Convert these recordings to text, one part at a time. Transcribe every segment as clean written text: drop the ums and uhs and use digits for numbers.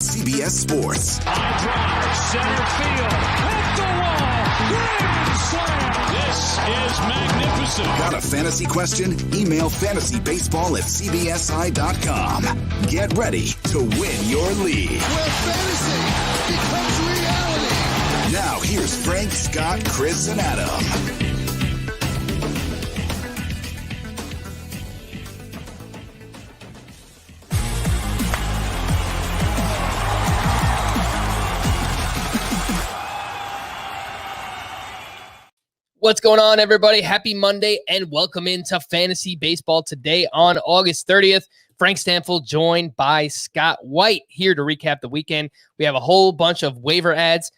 CBS Sports. High drive, center field, hit the wall, grand slam. This is magnificent. Got a fantasy question? Email fantasybaseball@cbsi.com. Get ready to win your league. Where fantasy becomes reality. Now here's Frank, Scott, Chris, and Adam. What's going on, everybody? Happy Monday and welcome into Fantasy Baseball today on August 30th. Frank Stanfield joined by Scott White here to recap the weekend. We have a whole bunch of waiver ads,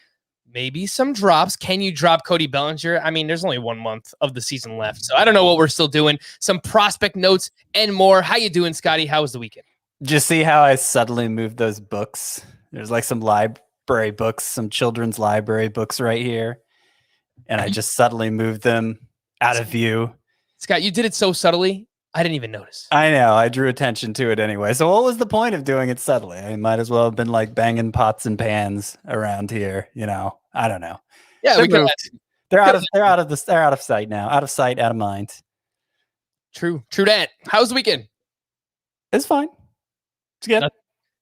maybe some drops. Can you drop Cody Bellinger? I mean, there's only 1 month of the season left, so I don't know what we're still doing. Some prospect notes and more. How you doing, Scotty? How was the weekend? Did you see how I suddenly moved those books? There's like some library books, some children's library books right here. And I just suddenly moved them out of view. Scott, you did it so subtly, I didn't even notice. I know. I drew attention to it anyway. So what was the point of doing it subtly? I might as well have been like banging pots and pans around here. You know, I don't know. Yeah, they're out of sight now. Out of sight, out of mind. True that. How's the weekend? It's fine. It's good.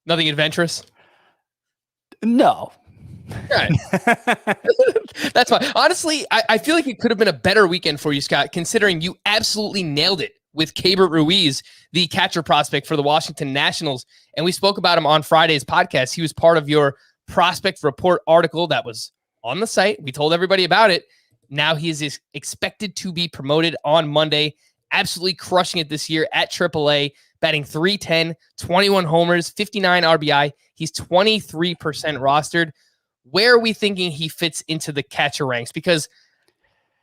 Nothing adventurous? No. Right. That's fine. Honestly, I feel like it could have been a better weekend for you, Scott, considering you absolutely nailed it with Keibert Ruiz, the catcher prospect for the Washington Nationals. And we spoke about him on Friday's podcast. He was part of your prospect report article that was on the site. We told everybody about it. Now he is expected to be promoted on Monday, absolutely crushing it this year at AAA, batting .310, 21 homers, 59 RBI. He's 23% rostered. Where are we thinking he fits into the catcher ranks? Because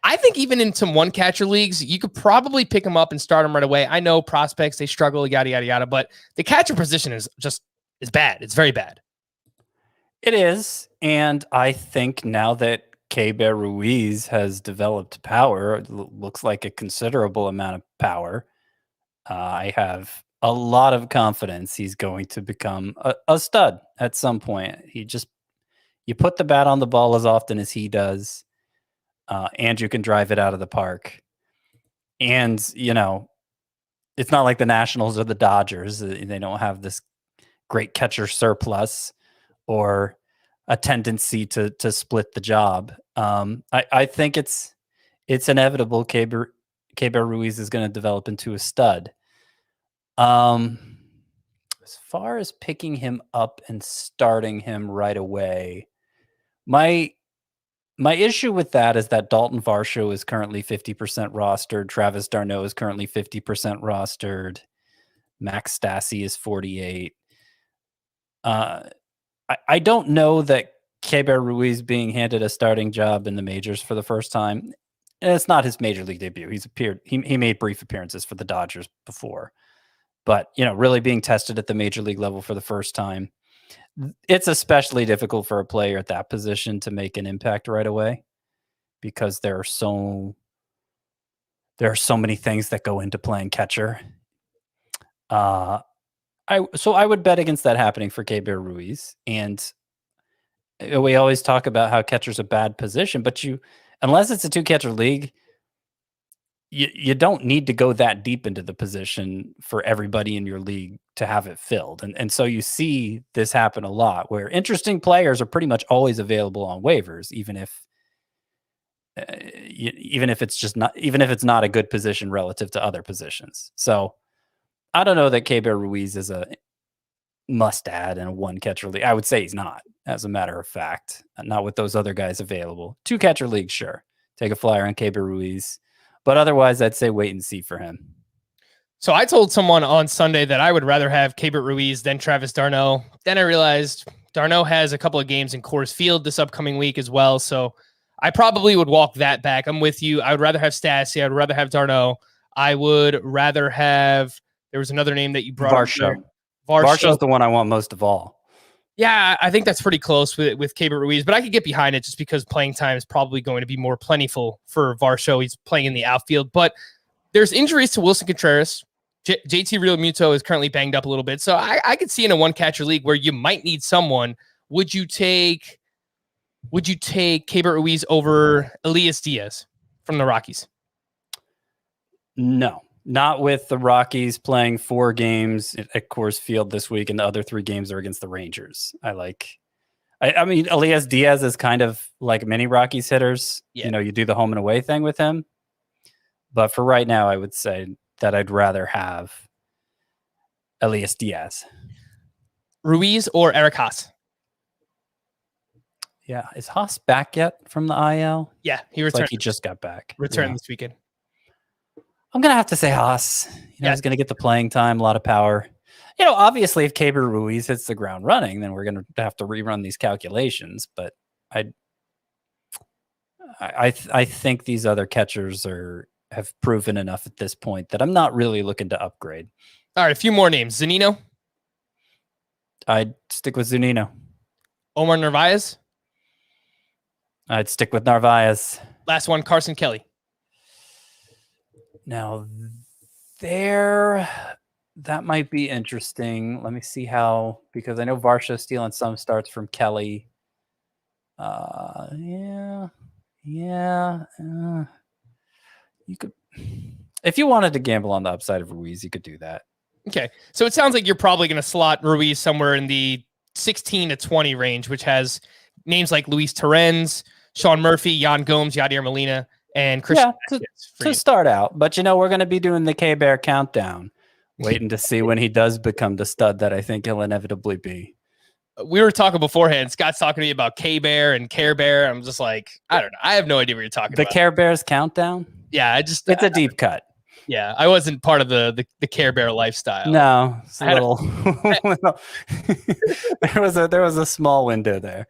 I think even in some one catcher leagues, you could probably pick him up and start him right away. I know prospects, they struggle, yada, yada, yada, but the catcher position is bad. It's very bad. It is. And I think now that Keibert Ruiz has developed power, it looks like a considerable amount of power. I have a lot of confidence he's going to become a stud at some point. You put the bat on the ball as often as he does, and you can drive it out of the park. And, you know, it's not like the Nationals or the Dodgers. They don't have this great catcher surplus or a tendency to split the job. I think it's inevitable Keibert Ruiz is going to develop into a stud. As far as picking him up and starting him right away, my issue with that is that Dalton Varsho is currently 50% rostered. Travis d'Arnaud is currently 50% rostered. Max Stassi is 48. I don't know that Keibert Ruiz being handed a starting job in the majors for the first time. And it's not his major league debut. He made brief appearances for the Dodgers before. But, you know, really being tested at the major league level for the first time, it's especially difficult for a player at that position to make an impact right away because there are so many things that go into playing catcher. I would bet against that happening for Keibert Ruiz. And we always talk about how catcher's a bad position, but unless it's a 2-catcher league, you don't need to go that deep into the position for everybody in your league to have it filled. And so you see this happen a lot where interesting players are pretty much always available on waivers, even if it's not a good position relative to other positions. So I don't know that Keibert Ruiz is a must add in a 1-catcher league. I would say he's not, as a matter of fact, not with those other guys available. 2-catcher league, sure. Take a flyer on Keibert Ruiz. But otherwise, I'd say wait and see for him. So I told someone on Sunday that I would rather have Keibert Ruiz than Travis d'Arnaud. Then I realized d'Arnaud has a couple of games in Coors Field this upcoming week as well. So I probably would walk that back. I'm with you. I would rather have Stassi. I would rather have d'Arnaud. I would rather have, there was another name that you brought Varsho. up. Varsho's the one I want most of all. Yeah, I think that's pretty close with Keibert Ruiz, but I could get behind it just because playing time is probably going to be more plentiful for Varsho. He's playing in the outfield, but there's injuries to Wilson Contreras. JT Realmuto is currently banged up a little bit. So I could see in a one catcher league where you might need someone. Would you take Keibert Ruiz over Elias Diaz from the Rockies? No, not with the Rockies playing 4 games at Coors Field this week, and the other 3 games are against the Rangers. I mean, Elias Diaz is kind of like many Rockies hitters. Yeah. You know, you do the home and away thing with him. But for right now, I would say that I'd rather have Elias Diaz. Ruiz or Eric Haas? Yeah. Is Haas back yet from the IL? Yeah, he It's returned. like he just got back. Returned Yeah. this weekend. I'm going to have to say Haas. He's going to get the playing time, a lot of power. Obviously, if Keibert Ruiz hits the ground running, then we're going to have to rerun these calculations. But I think these other catchers have proven enough at this point that I'm not really looking to upgrade. All right, a few more names. Zunino, I'd stick with Zunino. Omar Narvaez. I'd stick with Narvaez. Last one, Carson Kelly. Now, that might be interesting. Let me see because I know Varsho's stealing some starts from Kelly. You could, if you wanted to gamble on the upside of Ruiz, you could do that. Okay, so it sounds like you're probably going to slot Ruiz somewhere in the 16 to 20 range, which has names like Luis Torrens, Sean Murphy, Jan Gomes, Yadier Molina, and Christian. To start out. But, we're going to be doing the Keibert countdown, waiting to see when he does become the stud that I think he'll inevitably be. We were talking beforehand. Scott's talking to me about Keibert and Care Bear. I'm just like, I don't know. I have no idea what you're talking about. The Care Bears countdown? Yeah, it's a deep cut. Yeah, I wasn't part of the Care Bear lifestyle. No, it's a little. there was a small window there.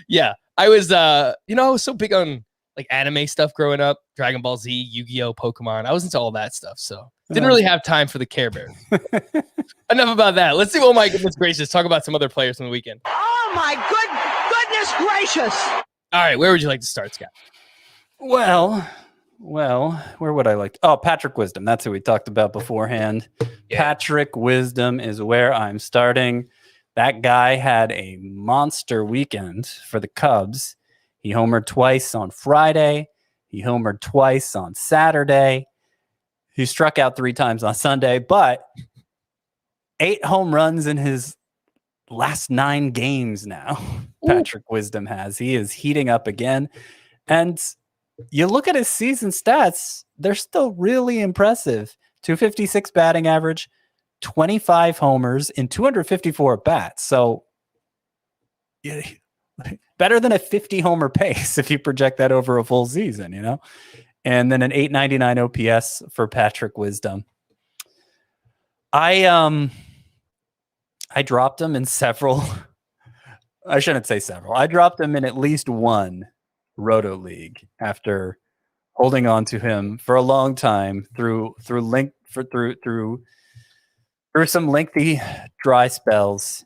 Yeah, I was. I was so big on like anime stuff growing up, Dragon Ball Z, Yu-Gi-Oh, Pokemon. I was into all that stuff, so didn't really have time for the Care Bears. Enough about that. Let's see. Oh my goodness gracious! Talk about some other players from the weekend. Oh my goodness gracious! All right, where would you like to start, Scott? Well, where would I like? Patrick Wisdom. That's who we talked about beforehand. Yeah. Patrick Wisdom is where I'm starting. That guy had a monster weekend for the Cubs. He homered twice on Friday. He homered twice on Saturday. He struck out 3 times on Sunday, but 8 home runs in his last 9 games now. Ooh. Patrick Wisdom has. He is heating up again. And you look at his season stats, they're still really impressive. 256 batting average, 25 homers in 254 bats. So yeah, better than a 50 homer pace if you project that over a full season, and then an 899 OPS for Patrick Wisdom. I dropped him in several. I shouldn't say several. I dropped him in at least one Roto League after holding on to him for a long time through some lengthy dry spells,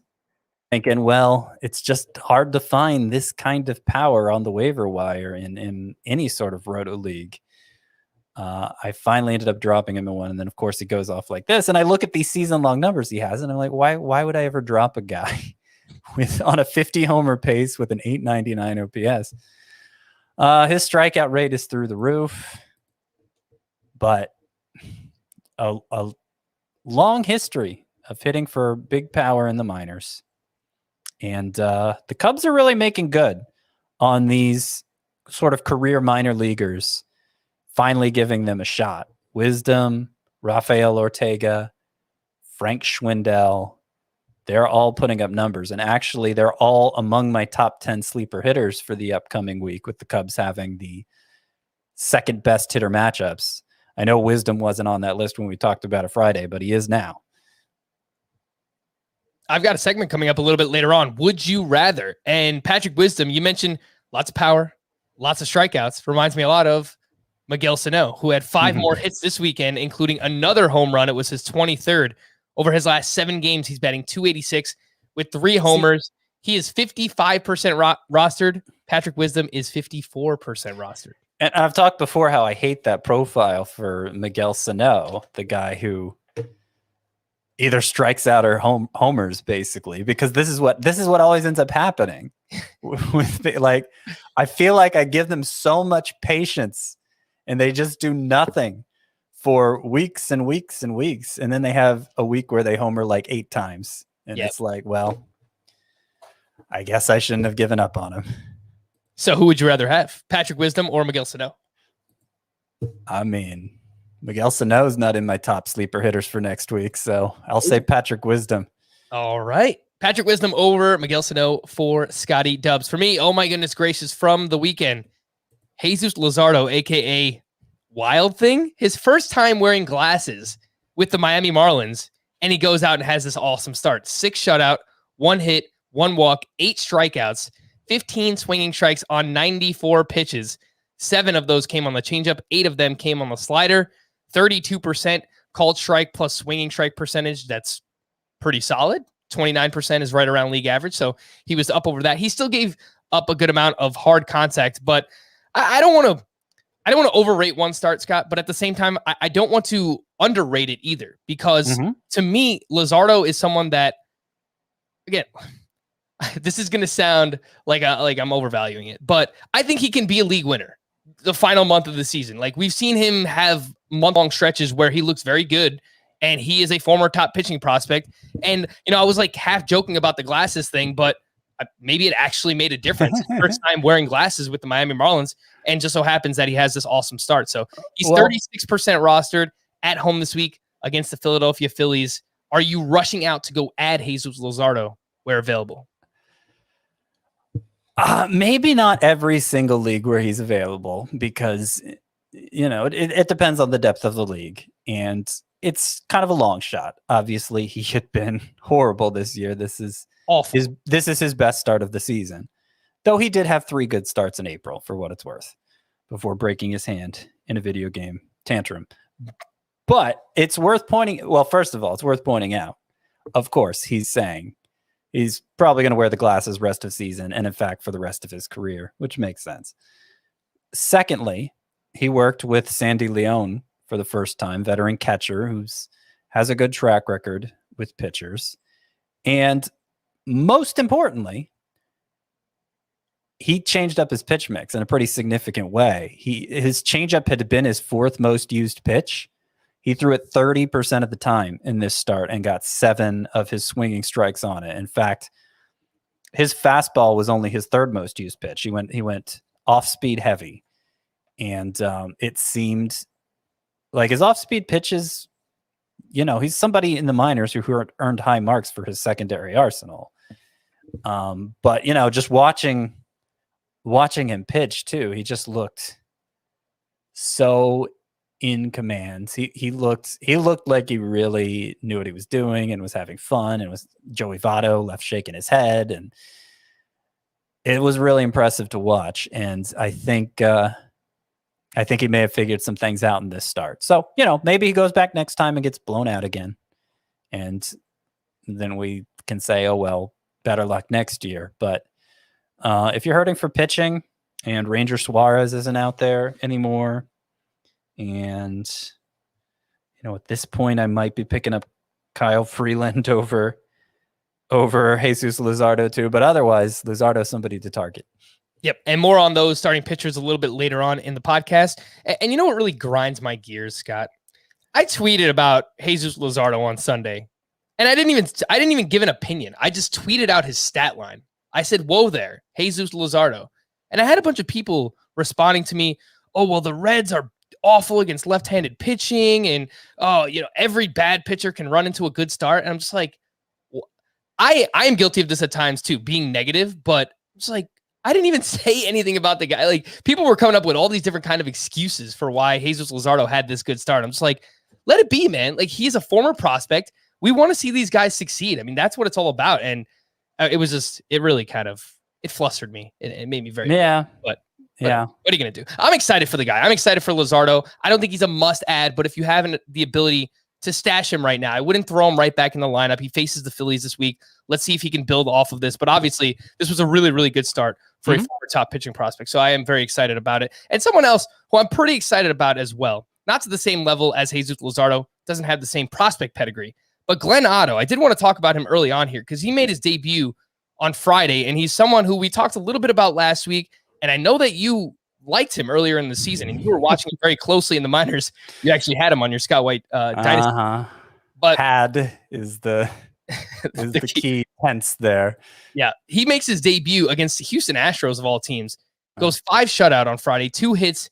thinking, well, it's just hard to find this kind of power on the waiver wire in any sort of Roto League. I finally ended up dropping him in one, and then of course he goes off like this. And I look at these season-long numbers he has, and I'm like, why would I ever drop a guy on a 50 homer pace with an 899 OPS? His strikeout rate is through the roof, but a long history of hitting for big power in the minors. And the Cubs are really making good on these sort of career minor leaguers, finally giving them a shot. Wisdom, Rafael Ortega, Frank Schwindel, they're all putting up numbers. And actually, they're all among my top 10 sleeper hitters for the upcoming week, with the Cubs having the second best hitter matchups. I know Wisdom wasn't on that list when we talked about it Friday, but he is now. I've got a segment coming up a little bit later on. Would you rather? And Patrick Wisdom, you mentioned lots of power, lots of strikeouts. Reminds me a lot of Miguel Sano, who had 5 more hits this weekend, including another home run. It was his 23rd. Over his last 7 games, he's batting .286 with 3 homers. He is 55% rostered. Patrick Wisdom is 54% rostered. And I've talked before how I hate that profile for Miguel Sano, the guy who either strikes out or homers, basically, because this is what always ends up happening. With like, I feel like I give them so much patience, and they just do nothing for weeks and weeks and weeks, and then they have a week where they homer like 8 times, and it's like, well, I guess I shouldn't have given up on him. So who would you rather have, Patrick Wisdom or Miguel Sano? I mean, Miguel Sano is not in my top sleeper hitters for next week, so I'll say Patrick Wisdom. All right. Patrick Wisdom over Miguel Sano for Scotty Dubs. For me, oh my goodness gracious, from the weekend, Jesus Luzardo, a.k.a. Wild Thing, his first time wearing glasses with the Miami Marlins, and he goes out and has this awesome start. 6 shutout, 1 hit, 1 walk, 8 strikeouts, 15 swinging strikes on 94 pitches. 7 of those came on the changeup. 8 of them came on the slider. 32% called strike plus swinging strike percentage. That's pretty solid. 29% is right around league average. So he was up over that. He still gave up a good amount of hard contact, but I don't want to overrate one start, Scott, but at the same time, I don't want to underrate it either, because to me, Luzardo is someone that, again, this is going to sound like I'm overvaluing it, but I think he can be a league winner the final month of the season. Like, we've seen him have month-long stretches where he looks very good, and he is a former top pitching prospect. And, I was like half joking about the glasses thing, but maybe it actually made a difference. First time wearing glasses with the Miami Marlins, and just so happens that he has this awesome start. So he's 36% rostered at home this week against the Philadelphia Phillies. Are you rushing out to go add Jesus Luzardo where available? Maybe not every single league where he's available, because, it depends on the depth of the league, and it's kind of a long shot. Obviously, he had been horrible this year. This is awful. This is his best start of the season, though he did have 3 good starts in April, for what it's worth, before breaking his hand in a video game tantrum. But it's worth pointing. Well, first of all, it's worth pointing out, of course, he's saying he's probably going to wear the glasses rest of season, and in fact, for the rest of his career, which makes sense. Secondly, he worked with Sandy Leon for the first time, veteran catcher has a good track record with pitchers. And most importantly, he changed up his pitch mix in a pretty significant way. His changeup had been his 4th most used pitch. He threw it 30% of the time in this start and got 7 of his swinging strikes on it. In fact, his fastball was only his 3rd most used pitch. He went off speed heavy, and it seemed like his off speed pitches. He's somebody in the minors who earned high marks for his secondary arsenal. But just watching him pitch too, he just looked so in command. He looked like he really knew what he was doing and was having fun, and was Joey Votto left shaking his head, and it was really impressive to watch. And I think he may have figured some things out in this start. So, maybe he goes back next time and gets blown out again, and then we can say, oh, well, better luck next year. But if you're hurting for pitching, and Ranger Suarez isn't out there anymore, and, at this point, I might be picking up Kyle Freeland over Jesus Luzardo too. But otherwise, Luzardo is somebody to target. Yep. And more on those starting pitchers a little bit later on in the podcast. And you know what really grinds my gears, Scott? I tweeted about Jesus Luzardo on Sunday, and I didn't even give an opinion. I just tweeted out his stat line. I said, whoa there, Jesus Luzardo. And I had a bunch of people responding to me, oh, well, the Reds are awful against left-handed pitching, and every bad pitcher can run into a good start. And I'm just like, I am guilty of this at times too, being negative, but it's like, I didn't even say anything about the guy. Like, people were coming up with all these different kind of excuses for why Jesus Luzardo had this good start. I'm just like, let it be, man. Like, he's a former prospect. We want to see these guys succeed. I mean, that's what it's all about. And it really kind of, it flustered me. It made me very, but yeah. What are you going to do? I'm excited for the guy. I'm excited for Luzardo. I don't think he's a must add, but if you have the ability to stash him right now, I wouldn't throw him right back in the lineup. He faces the Phillies this week. Let's see if he can build off of this. But obviously, this was a really, really good start for a former top pitching prospect. So I am very excited about it. And someone else who I'm pretty excited about as well, not to the same level as Jesus Luzardo, doesn't have the same prospect pedigree, But Glenn Otto, I did want to talk about him early on here because he made his debut on Friday, and he's someone who we talked a little bit about last week. And I know that you liked him earlier in the season, and you were watching him very closely in the minors. You actually had him on your Scott White dynasty. But had is the key tense there. Yeah, he makes his debut against the Houston Astros of all teams. Goes 5 shutout on Friday, 2 hits,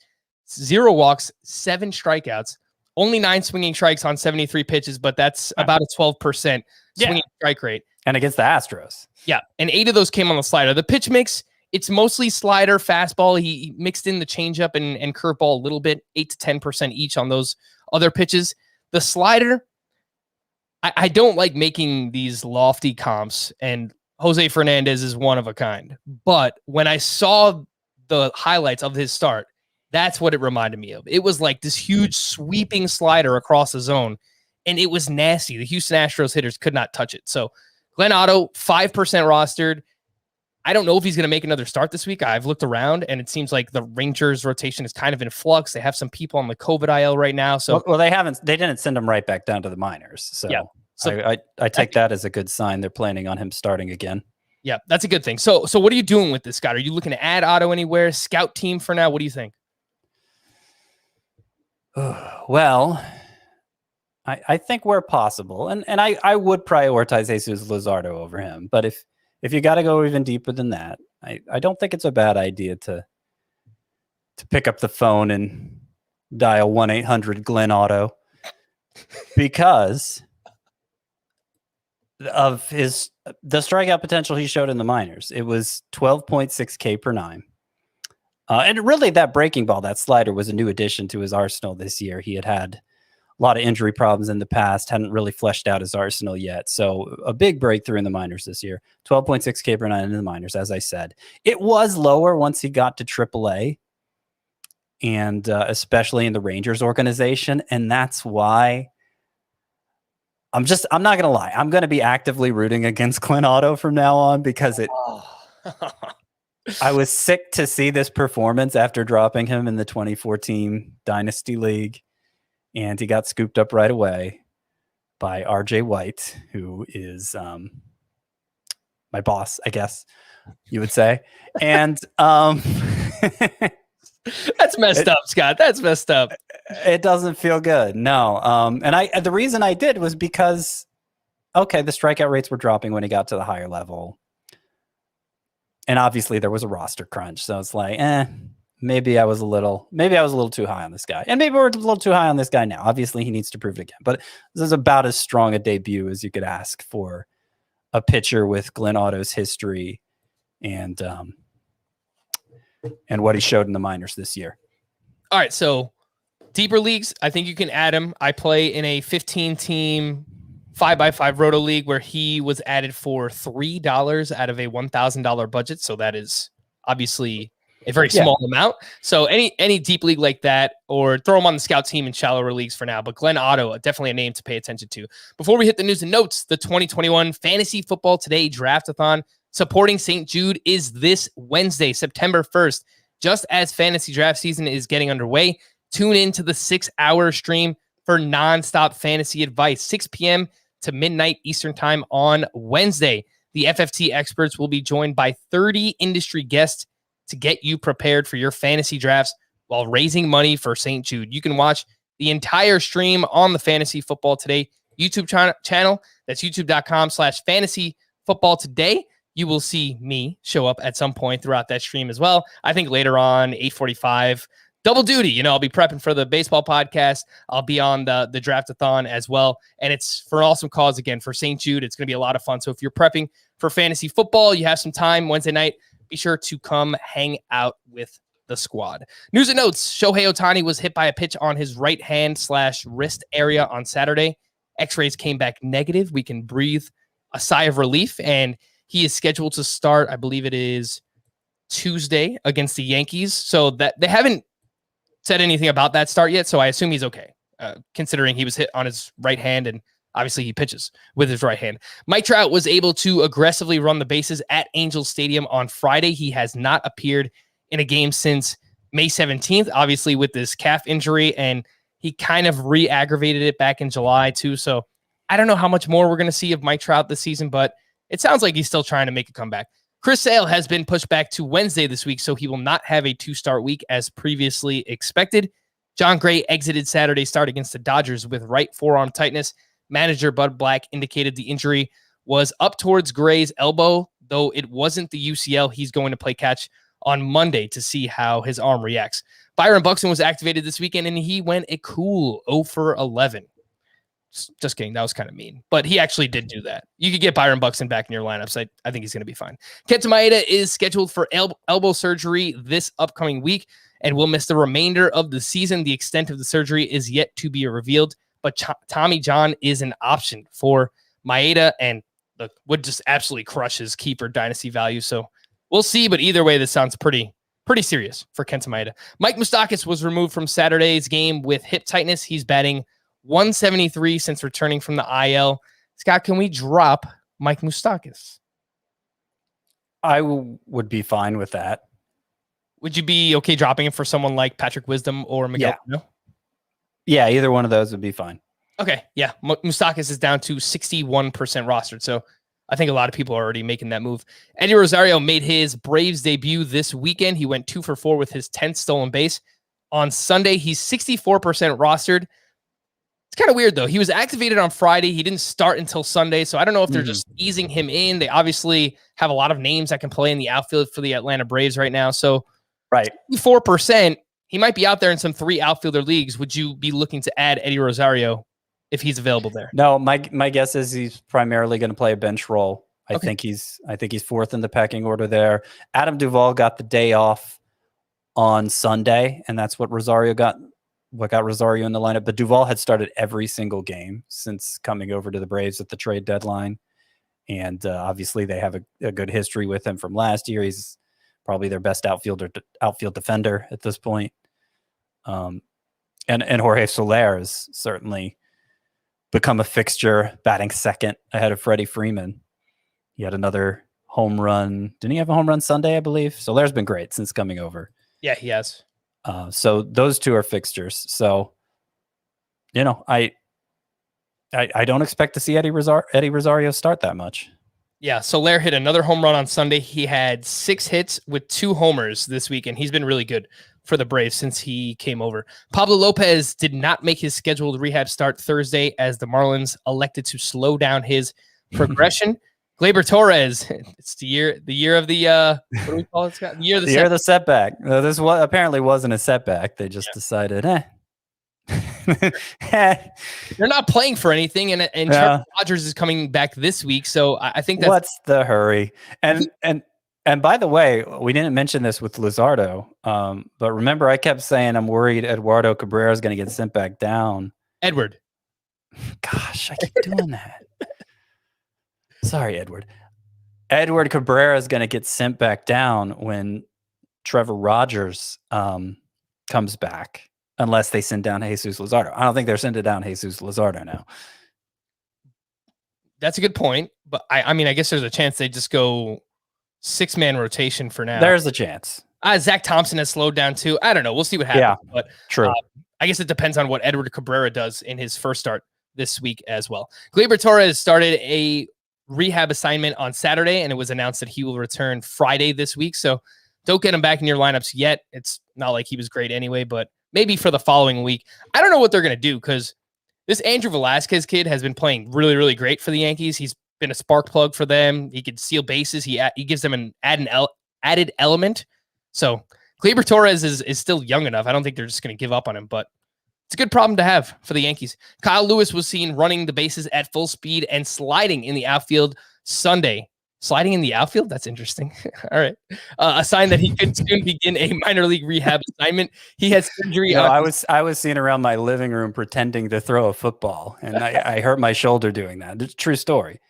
0 walks, 7 strikeouts, only 9 swinging strikes on 73 pitches, but that's about a 12% swinging strike rate. And against the Astros. Yeah, and 8 of those came on the slider. The pitch mix, it's mostly slider, fastball. He mixed in the changeup and curveball a little bit, 8 to 10% each on those other pitches. The slider, I don't like making these lofty comps, and Jose Fernandez is one of a kind. But when I saw the highlights of his start, that's what it reminded me of. It was like this huge sweeping slider across the zone, and it was nasty. The Houston Astros hitters could not touch it. So Glenn Otto, 5% rostered. I don't know if he's going to make another start this week. I've looked around, and it seems like the Rangers rotation is kind of in flux. They have some people on the COVID IL right now. So they didn't send him right back down to the minors. So, yeah. So I take that as a good sign. They're planning on him starting again. Yeah, that's a good thing. So what are you doing with this guy? Are you looking to add Otto anywhere? Scout team for now? What do you think? Well, I think where possible, and I would prioritize Jesus Luzardo over him. But if you got to go even deeper than that, I don't think it's a bad idea to pick up the phone and dial 1-800 Otto, because of the strikeout potential he showed in the minors. It was 12.6 K per 9. And really that breaking ball, that slider, was a new addition to his arsenal this year. He had a lot of injury problems in the past, hadn't really fleshed out his arsenal yet. So a big breakthrough in the minors this year. 12.6 K per 9 in the minors, as I said. It was lower once he got to AAA, and especially in the Rangers organization. And that's why I'm not going to lie. I'm going to be actively rooting against Glenn Otto from now on, because I was sick to see this performance after dropping him in the 2014 Dynasty League, and he got scooped up right away by RJ White, who is my boss, I guess you would say. And that's messed up, Scott. That's messed up. It doesn't feel good. No. And the reason I did was because, okay, the strikeout rates were dropping when he got to the higher level. And obviously there was a roster crunch. So it's like, maybe I was a little too high on this guy. And maybe we're a little too high on this guy now. Obviously he needs to prove it again. But this is about as strong a debut as you could ask for a pitcher with Glenn Otto's history and what he showed in the minors this year. All right, so deeper leagues, I think you can add him. I play in a 15-team 5x5 roto league where he was added for $3 out of a $1,000 budget. So that is obviously a very small amount. So any deep league like that, or throw him on the scout team in shallower leagues for now. But Glenn Otto, definitely a name to pay attention to. Before we hit the news and notes, the 2021 Fantasy Football Today Draftathon supporting St. Jude is this Wednesday, September 1st. Just as fantasy draft season is getting underway, tune in to the 6-hour stream for nonstop fantasy advice, 6 p.m. to midnight Eastern time on Wednesday. The FFT experts will be joined by 30 industry guests to get you prepared for your fantasy drafts while raising money for St. Jude. You can watch the entire stream on the Fantasy Football Today YouTube channel. That's youtube.com/fantasy football today. You will see me show up at some point throughout that stream as well. I think later on, 8:45, double duty. I'll be prepping for the baseball podcast. I'll be on the Draftathon as well. And it's for an awesome cause, again, for St. Jude. It's going to be a lot of fun. So if you're prepping for fantasy football, you have some time Wednesday night, be sure to come hang out with the squad. News and notes. Shohei Ohtani was hit by a pitch on his right hand/wrist area on Saturday. X-rays came back negative. We can breathe a sigh of relief, and he is scheduled to start, I believe it is Tuesday, against the Yankees. So that they haven't said anything about that start yet, so I assume he's okay, considering he was hit on his right hand, and obviously he pitches with his right hand. Mike Trout was able to aggressively run the bases at Angels Stadium on Friday. He has not appeared in a game since May 17th, obviously with this calf injury, and he kind of re-aggravated it back in July too. So I don't know how much more we're going to see of Mike Trout this season, but it sounds like he's still trying to make a comeback. Chris Sale has been pushed back to Wednesday this week, so he will not have a 2-start week as previously expected. John Gray exited Saturday's start against the Dodgers with right forearm tightness. Manager Bud Black indicated the injury was up towards Gray's elbow, though it wasn't the UCL. He's going to play catch on Monday to see how his arm reacts. Byron Buxton was activated this weekend, and he went a cool 0 for 11. Just kidding. That was kind of mean, but he actually did do that. You could get Byron Buxton back in your lineups. I think he's going to be fine. Kenta Maeda is scheduled for elbow surgery this upcoming week and will miss the remainder of the season. The extent of the surgery is yet to be revealed, but Tommy John is an option for Maeda and would just absolutely crush his keeper dynasty value. So we'll see, but either way, this sounds pretty serious for Kenta Maeda. Mike Moustakas was removed from Saturday's game with hip tightness. He's batting 173 since returning from the IL. Scott, can we drop Mike Moustakas? I would be fine with that. Would you be okay dropping him for someone like Patrick Wisdom or Miguel Sano? Yeah, either one of those would be fine. Okay, yeah. Moustakas is down to 61% rostered, so I think a lot of people are already making that move. Eddie Rosario made his Braves debut this weekend. He went 2 for 4 with his 10th stolen base. On Sunday, he's 64% rostered. It's kind of weird, though. He was activated on Friday. He didn't start until Sunday, so I don't know if they're just easing him in. They obviously have a lot of names that can play in the outfield for the Atlanta Braves right now. So, right, 4%, he might be out there in some 3 outfielder leagues. Would you be looking to add Eddie Rosario if he's available there? No, my guess is he's primarily going to play a bench role. I think he's 4th in the pecking order there. Adam Duvall got the day off on Sunday, and that's what got Rosario in the lineup. But Duvall had started every single game since coming over to the Braves at the trade deadline. And obviously they have a good history with him from last year. He's probably their best outfield defender at this point. And Jorge Soler has certainly become a fixture, batting second ahead of Freddie Freeman. He had another home run. Didn't he have a home run Sunday, I believe? Soler's been great since coming over. Yeah, he has. So those two are fixtures. So, I don't expect to see Eddie Rosario start that much. Yeah, Soler hit another home run on Sunday. He had 6 hits with 2 homers this week, and he's been really good for the Braves since he came over. Pablo Lopez did not make his scheduled rehab start Thursday as the Marlins elected to slow down his progression. Gleyber Torres, it's the year of the what do we call it, Scott? The year of the setback. This apparently wasn't a setback. They just decided, they're not playing for anything, and Trevor Rogers is coming back this week, so I think that's what's the hurry. And by the way, we didn't mention this with Luzardo, but remember I kept saying I'm worried Eduardo Cabrera is going to get sent back down. Edward. Gosh, I keep doing that. Sorry, Edward. Edward Cabrera is going to get sent back down when Trevor Rogers comes back, unless they send down Jesus Luzardo. I don't think they're sending down Jesus Luzardo now. That's a good point, but I mean, I guess there's a chance they just go 6-man rotation for now. There's a chance. Zach Thompson has slowed down too. I don't know. We'll see what happens. Yeah, but true. I guess it depends on what Edward Cabrera does in his first start this week as well. Gleyber Torres started a rehab assignment on Saturday, and it was announced that he will return Friday this week. So don't get him back in your lineups yet. It's not like he was great anyway, but maybe for the following week. I don't know what they're going to do because this Andrew Velazquez kid has been playing really, really great for the Yankees. He's been a spark plug for them. He can steal bases. He gives them an added element. So Gleyber Torres is still young enough. I don't think they're just going to give up on him, but it's a good problem to have for the Yankees. Kyle Lewis was seen running the bases at full speed and sliding in the outfield Sunday. Sliding in the outfield? That's interesting. All right. A sign that he could soon begin a minor league rehab assignment. He had surgery. I was seen around my living room pretending to throw a football, and I hurt my shoulder doing that. It's a true story.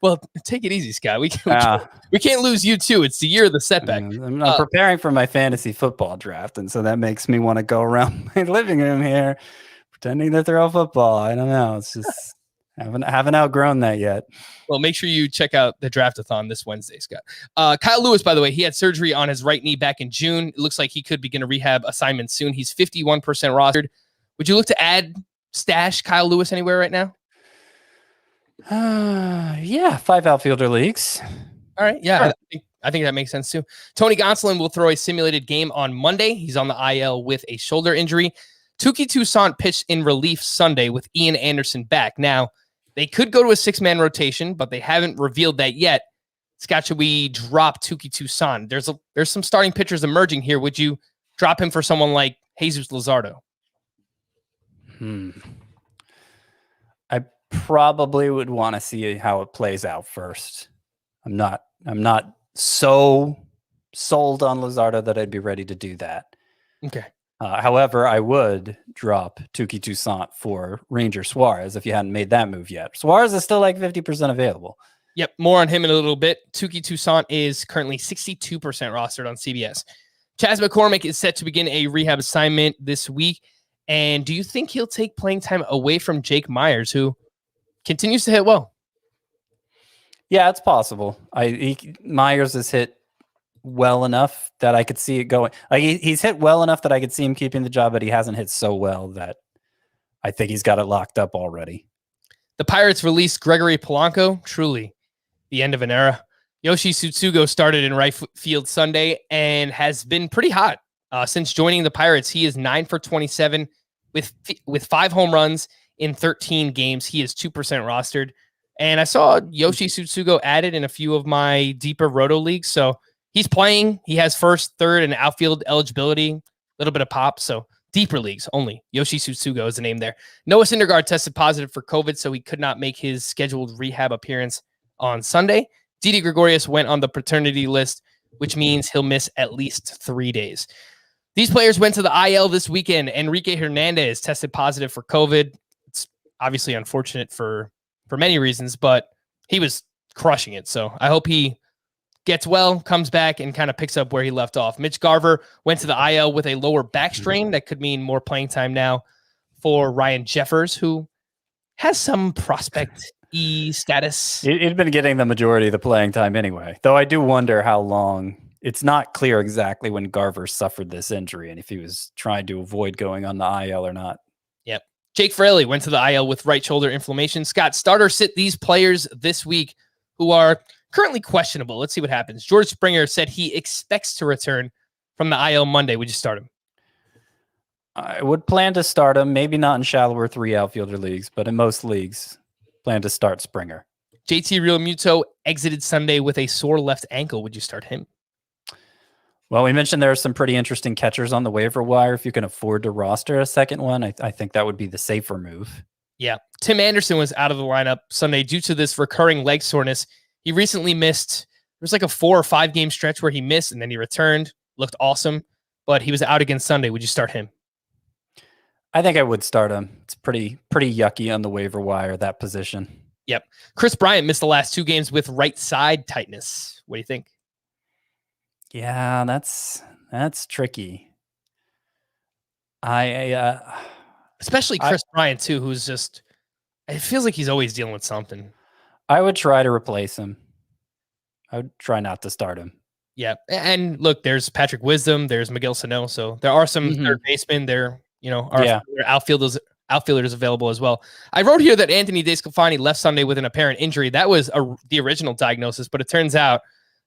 Well, take it easy, Scott. We can't lose you too. It's the year of the setback. I'm preparing for my fantasy football draft, and so that makes me want to go around my living room here pretending to throw a football. I don't know. It's just haven't outgrown that yet. Well, make sure you check out the Draftathon this Wednesday, Scott. Kyle Lewis, by the way, he had surgery on his right knee back in June. It looks like he could begin a rehab assignment soon. He's 51% rostered. Would you look to stash Kyle Lewis anywhere right now? Yeah, 5 outfielder leagues. All right. Yeah, I think that makes sense too. Tony Gonsolin will throw a simulated game on Monday. He's on the IL with a shoulder injury. Touki Toussaint pitched in relief Sunday with Ian Anderson back. Now, they could go to a 6-man rotation, but they haven't revealed that yet. Scott, should we drop Touki Toussaint? There's some starting pitchers emerging here. Would you drop him for someone like Jesus Luzardo? I probably would want to see how it plays out first. I'm not so sold on Luzardo that I'd be ready to do that. Okay. However, I would drop Touki Toussaint for Ranger Suarez if you hadn't made that move yet. Suarez is still like 50% available. Yep, more on him in a little bit. Touki Toussaint is currently 62% rostered on CBS. Chas McCormick is set to begin a rehab assignment this week. And do you think he'll take playing time away from Jake Myers, who continues to hit well? Yeah, it's possible. Myers has hit well enough that I could see it going. Like he's hit well enough that I could see him keeping the job, but he hasn't hit so well that I think he's got it locked up already. The Pirates released Gregory Polanco. Truly the end of an era. Yoshi Tsutsugo started in right field Sunday and has been pretty hot since joining the Pirates. He is 9 for 27 with 5 home runs in 13 games. He is 2% rostered. And I saw Yoshi Tsutsugo added in a few of my deeper roto leagues. So he's playing. He has first, third, and outfield eligibility. A little bit of pop. So deeper leagues only. Yoshi Tsutsugo is the name there. Noah Syndergaard tested positive for COVID, so he could not make his scheduled rehab appearance on Sunday. Didi Gregorius went on the paternity list, which means he'll miss at least 3 days. These players went to the IL this weekend. Enrique Hernandez tested positive for COVID. It's obviously unfortunate for many reasons, but he was crushing it. So I hope he gets well, comes back, and kind of picks up where he left off. Mitch Garver went to the IL with a lower back strain. That could mean more playing time now for Ryan Jeffers, who has some prospect-y status. He'd been getting the majority of the playing time anyway, though I do wonder how long. It's not clear exactly when Garver suffered this injury and if he was trying to avoid going on the IL or not. Yep. Jake Fraley went to the IL with right shoulder inflammation. Scott, start or sit these players this week who are currently questionable. Let's see what happens. George Springer said he expects to return from the IL Monday. Would you start him? I would plan to start him, maybe not in shallower 3 outfielder leagues, but in most leagues, plan to start Springer. JT Realmuto exited Sunday with a sore left ankle. Would you start him? Well, we mentioned there are some pretty interesting catchers on the waiver wire. If you can afford to roster a second one, I think that would be the safer move. Yeah. Tim Anderson was out of the lineup Sunday due to this recurring leg soreness. He recently missed, there was like a 4 or 5 game stretch where he missed and then he returned, looked awesome, but he was out again Sunday. Would you start him? I think I would start him. It's pretty yucky on the waiver wire, that position. Yep. Chris Bryant missed the last 2 games with right side tightness. What do you think? Yeah, that's tricky. Especially Chris Bryant too, who's just, it feels like he's always dealing with something. I would try to replace him. I would try not to start him. Yeah. And look, there's Patrick Wisdom, there's Miguel Sano. So there are some third basemen there, there outfielders available as well. I wrote here that Anthony DeSclafani left Sunday with an apparent injury. That was the original diagnosis, but it turns out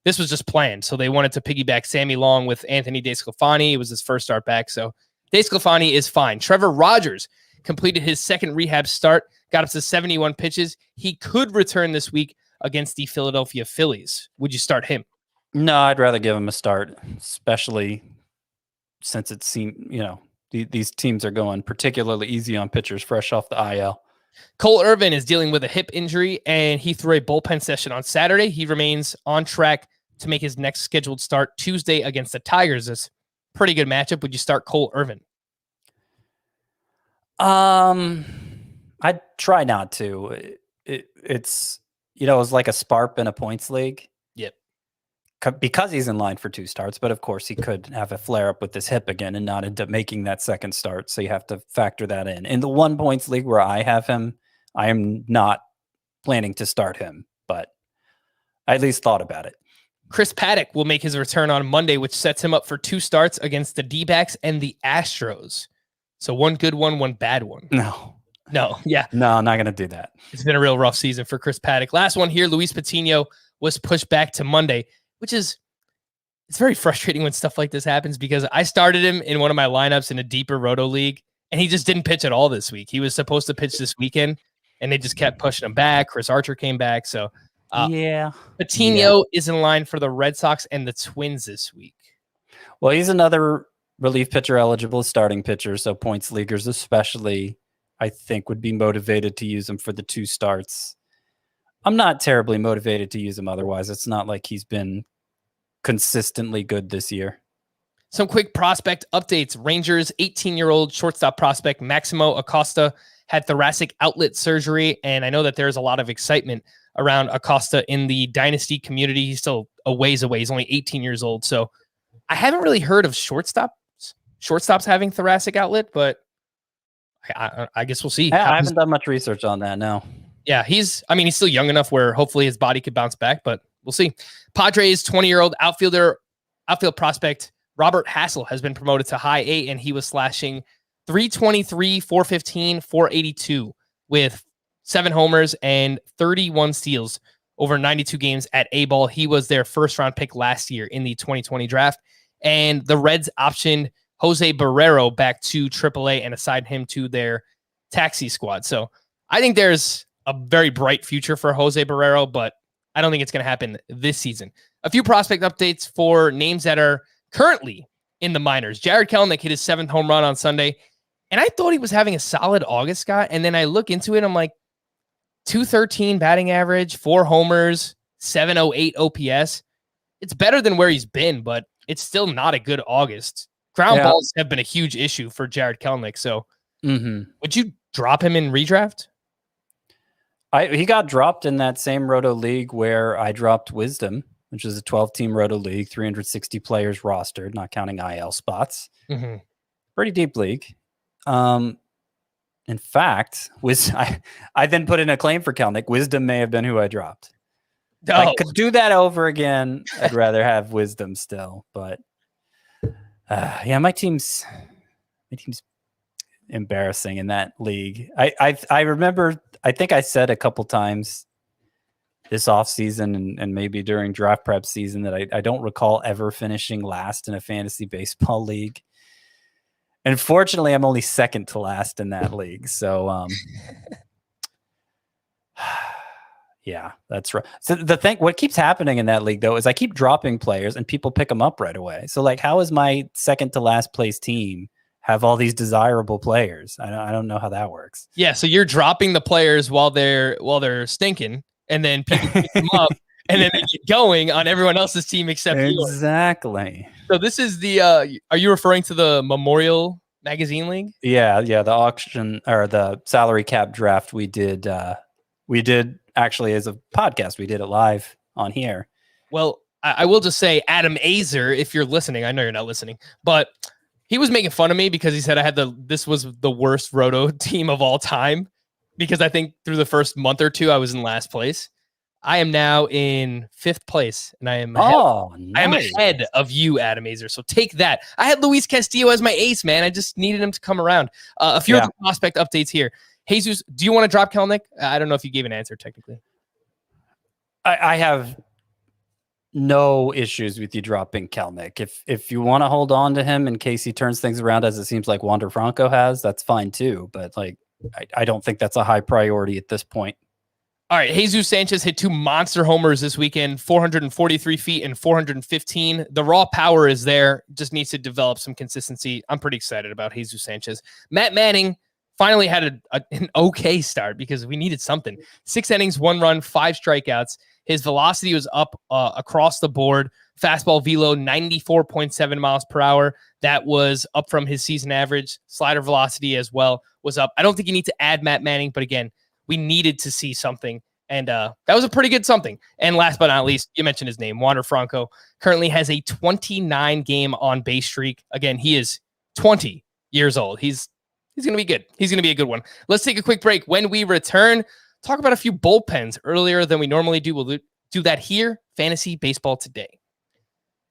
this was just planned. So they wanted to piggyback Sammy Long with Anthony DeSclafani. It was his first start back. So DeSclafani is fine. Trevor Rogers completed his second rehab start, got up to 71 pitches. He could return this week against the Philadelphia Phillies. Would you start him? No, I'd rather give him a start, especially since it seemed, these teams are going particularly easy on pitchers fresh off the IL. Cole Irvin is dealing with a hip injury, and he threw a bullpen session on Saturday. He remains on track to make his next scheduled start Tuesday against the Tigers. It's a pretty good matchup. Would you start Cole Irvin? I'd try not to. It's it was like a SPARP in a points league. Yep. Because he's in line for 2 starts, but of course he could have a flare up with his hip again and not end up making that second start. So you have to factor that in. In the 1 points league where I have him, I am not planning to start him, but I at least thought about it. Chris Paddock will make his return on Monday, which sets him up for 2 starts against the D-backs and the Astros. So 1 good one, 1 bad one. No. No, yeah. No, I'm not going to do that. It's been a real rough season for Chris Paddock. Last one here, Luis Patino was pushed back to Monday, which is, it's very frustrating when stuff like this happens because I started him in one of my lineups in a deeper roto league, and he just didn't pitch at all this week. He was supposed to pitch this weekend, and they just kept pushing him back. Chris Archer came back. So Patino is in line for the Red Sox and the Twins this week. Well, he's another relief pitcher eligible starting pitcher, so points leaguers especially, I think, would be motivated to use him for the 2 starts. I'm not terribly motivated to use him otherwise. It's not like he's been consistently good this year. Some quick prospect updates. Rangers 18-year-old shortstop prospect Maximo Acosta had thoracic outlet surgery, and I know that there's a lot of excitement around Acosta in the dynasty community. He's still a ways away. He's only 18 years old, so I haven't really heard of shortstops having thoracic outlet, but I guess we'll see. I haven't done much research on that, no. Yeah, he's still young enough where hopefully his body could bounce back, but we'll see. Padres 20-year-old outfield prospect Robert Hassel has been promoted to high A, and he was slashing 323, 415, 482 with 7 homers and 31 steals over 92 games at A-ball. He was their first-round pick last year in the 2020 draft, and the Reds optioned Jose Barrero back to AAA and assigned him to their taxi squad. So I think there's a very bright future for Jose Barrero, but I don't think it's going to happen this season. A few prospect updates for names that are currently in the minors. Jared Kelenic hit his 7th home run on Sunday, and I thought he was having a solid August, Scott, and then I look into it, I'm like, 213 batting average, 4 homers, 708 OPS. It's better than where he's been, but it's still not a good August. Ground balls have been a huge issue for Jared Kelenic, so would you drop him in redraft? He got dropped in that same roto league where I dropped Wisdom, which is a 12-team roto league, 360 players rostered, not counting IL spots. Pretty deep league. In fact, I then put in a claim for Kelenic. Wisdom may have been who I dropped. If I could do that over again, I'd rather have Wisdom still. But my team's embarrassing in that league. I remember, I think I said a couple times this offseason and maybe during draft prep season that I don't recall ever finishing last in a fantasy baseball league. Unfortunately, I'm only second to last in that league. So, yeah, that's right. So what keeps happening in that league, though, is I keep dropping players and people pick them up right away. So, like, how is my second to last place team have all these desirable players? I don't know how that works. Yeah, so you're dropping the players while they're stinking, and then people pick them up, and then they get going on everyone else's team except yours. Exactly. So this is the are you referring to the Memorial Magazine League? Yeah, the auction or the salary cap draft we did actually as a podcast. We did it live on here. Well, I will just say, Adam Azer, if you're listening, I know you're not listening, but he was making fun of me because he said this was the worst roto team of all time, because I think through the first month or two I was in last place. I am now in 5th place, and I am ahead of you, Adam Azer. So take that. I had Luis Castillo as my ace, man. I just needed him to come around. A few of the prospect updates here. Jesus, do you want to drop Kelenic? I don't know if you gave an answer technically. I have no issues with you dropping Kelenic. If you want to hold on to him in case he turns things around, as it seems like Wander Franco has, that's fine too. But like, I don't think that's a high priority at this point. All right, Jesus Sanchez hit 2 monster homers this weekend, 443 feet and 415. The raw power is there, just needs to develop some consistency. I'm pretty excited about Jesus Sanchez. Matt Manning finally had an okay start because we needed something. 6 innings, 1 run, 5 strikeouts. His velocity was up across the board. Fastball velo, 94.7 miles per hour. That was up from his season average. Slider velocity as well was up. I don't think you need to add Matt Manning, but again, we needed to see something, and that was a pretty good something. And last but not least, you mentioned his name, Wander Franco, currently has a 29-game on-base streak. Again, he is 20 years old. He's going to be good. He's going to be a good one. Let's take a quick break. When we return, talk about a few bullpens earlier than we normally do. We'll do that here, Fantasy Baseball Today.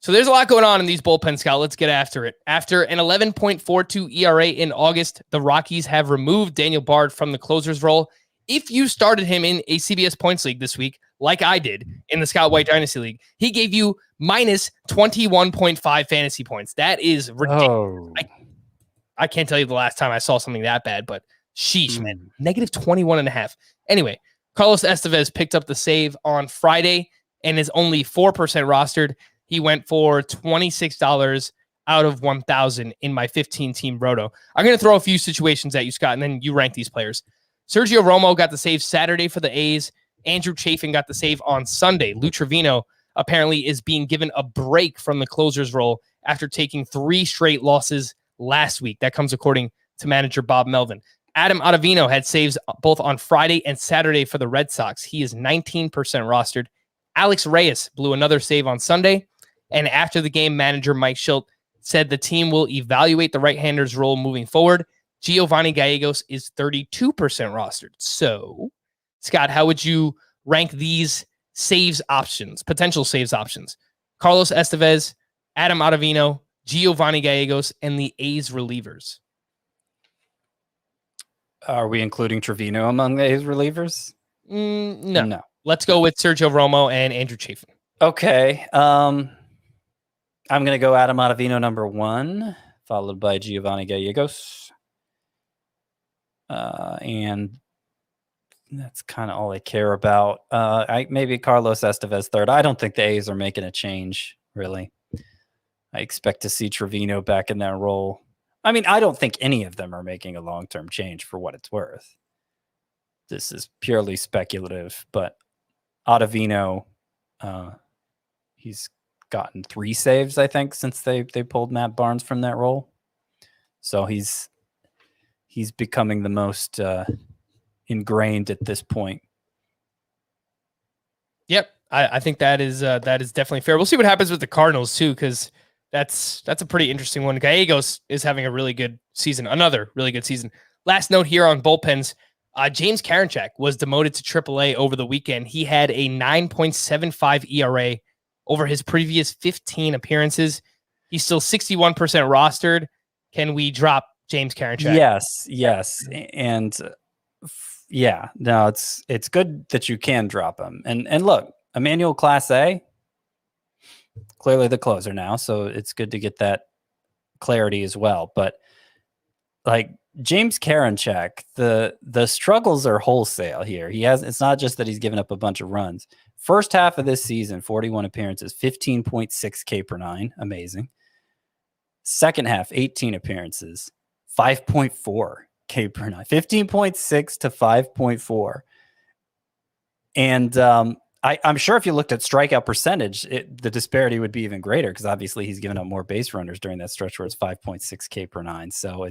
So there's a lot going on in these bullpens, Scott. Let's get after it. After an 11.42 ERA in August, the Rockies have removed Daniel Bard from the closer's role. If you started him in a CBS Points League this week, like I did in the Scott White Dynasty League, he gave you minus 21.5 fantasy points. That is ridiculous. Oh. I can't tell you the last time I saw something that bad, but sheesh, man. Negative 21.5. Anyway, Carlos Estevez picked up the save on Friday and is only 4% rostered. He went for $26 out of 1,000 in my 15-team roto. I'm going to throw a few situations at you, Scott, and then you rank these players. Sergio Romo got the save Saturday for the A's. Andrew Chafin got the save on Sunday. Lou Trevino apparently is being given a break from the closer's role after taking 3 straight losses last week. That comes according to manager Bob Melvin. Adam Ottavino had saves both on Friday and Saturday for the Red Sox. He is 19% rostered. Alex Reyes blew another save on Sunday. And after the game, manager Mike Schilt said the team will evaluate the right-hander's role moving forward. Giovanni Gallegos is 32% rostered. So, Scott, how would you rank these saves options, potential saves options? Carlos Estevez, Adam Ottavino, Giovanni Gallegos, and the A's relievers. Are we including Trevino among the A's relievers? No. Let's go with Sergio Romo and Andrew Chafin. Okay. I'm going to go Adam Ottavino number 1, followed by Giovanni Gallegos. And that's kind of all I care about. Maybe Carlos Estevez third. I don't think the A's are making a change, really. I expect to see Trevino back in that role. I mean, I don't think any of them are making a long-term change for what it's worth. This is purely speculative, but Ottavino, he's gotten 3 saves, I think, since they pulled Matt Barnes from that role. So he's becoming the most ingrained at this point. Yep, I think that is definitely fair. We'll see what happens with the Cardinals too, because that's a pretty interesting one. Gallegos is having a really good season, another really good season. Last note here on bullpens. James Karinchak was demoted to AAA over the weekend. He had a 9.75 ERA over his previous 15 appearances. He's still 61% rostered. Can we drop James Karinchak? Yes. And no, it's good that you can drop him. And look, Emmanuel Class A, clearly the closer now, so it's good to get that clarity as well. But like James Karinchak, the struggles are wholesale here. It's not just that he's given up a bunch of runs. First half of this season, 41 appearances, 15.6 K per 9. Amazing. Second half, 18 appearances, 5.4 K per 9. 15.6 to 5.4. And I'm sure if you looked at strikeout percentage, the disparity would be even greater, because obviously he's given up more base runners during that stretch where it's 5.6 K per 9. So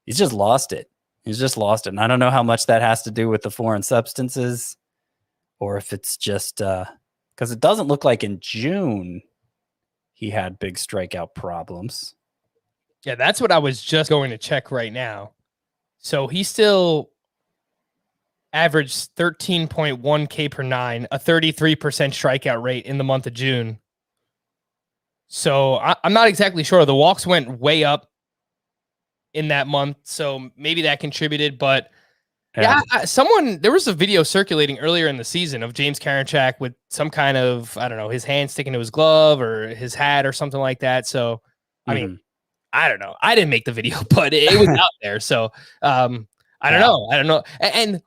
he's just lost it. And I don't know how much that has to do with the foreign substances, or if it's just because it doesn't look like in June he had big strikeout problems. Yeah, that's what I was just going to check right now. So he still averaged 13.1 K per 9, a 33% strikeout rate in the month of June. So I'm not exactly sure. The walks went way up in that month, so maybe that contributed, but yeah, there was a video circulating earlier in the season of James Karinchak with some kind of, I don't know, his hand sticking to his glove or his hat or something like that. So, I mean, I don't know. I didn't make the video, but it was out there. So, I don't know. And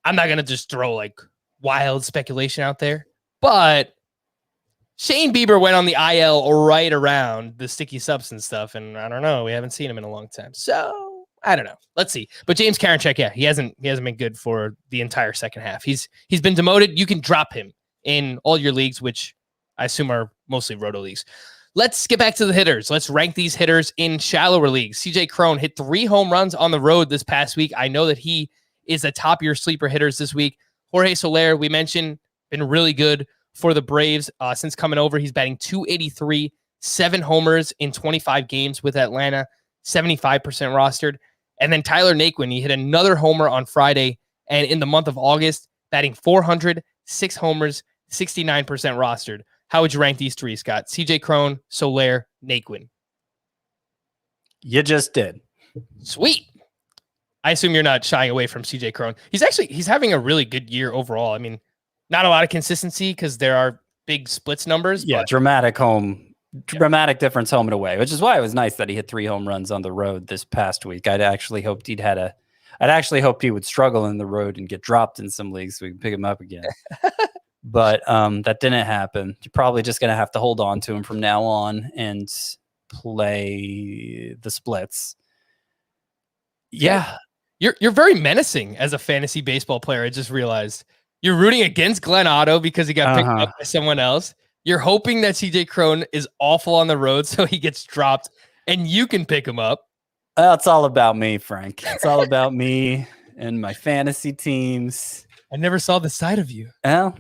I'm not going to just throw like wild speculation out there, but Shane Bieber went on the IL right around the sticky substance stuff, and I don't know. We haven't seen him in a long time, so I don't know. Let's see. But James Karinchak, yeah, he hasn't been good for the entire second half. He's been demoted. You can drop him in all your leagues, which I assume are mostly roto leagues. Let's get back to the hitters. Let's rank these hitters in shallower leagues. CJ Cron hit 3 home runs on the road this past week. I know that he is atop your sleeper hitters this week. Jorge Soler, we mentioned, been really good for the Braves since coming over. He's batting .283, 7 homers in 25 games with Atlanta, 75% rostered. And then Tyler Naquin, he hit another homer on Friday, and in the month of August, batting .400, 6 homers, 69% rostered. How would you rank these three, Scott? CJ Cron, Soler, Naquin. You just did. Sweet. I assume you're not shying away from CJ Cron. He's having a really good year overall. I mean, not a lot of consistency because there are big splits numbers. Yeah, but dramatic difference home and away, which is why it was nice that he hit 3 home runs on the road this past week. I'd actually hoped he would struggle in the road and get dropped in some leagues so we can pick him up again. But that didn't happen. You're probably just going to have to hold on to him from now on and play the splits. Yeah. You're very menacing as a fantasy baseball player. I just realized you're rooting against Glenn Otto because he got picked up by someone else. You're hoping that CJ Cron is awful on the road so he gets dropped and you can pick him up. Well, it's all about me, Frank. It's all about me and my fantasy teams. I never saw the side of you. Well,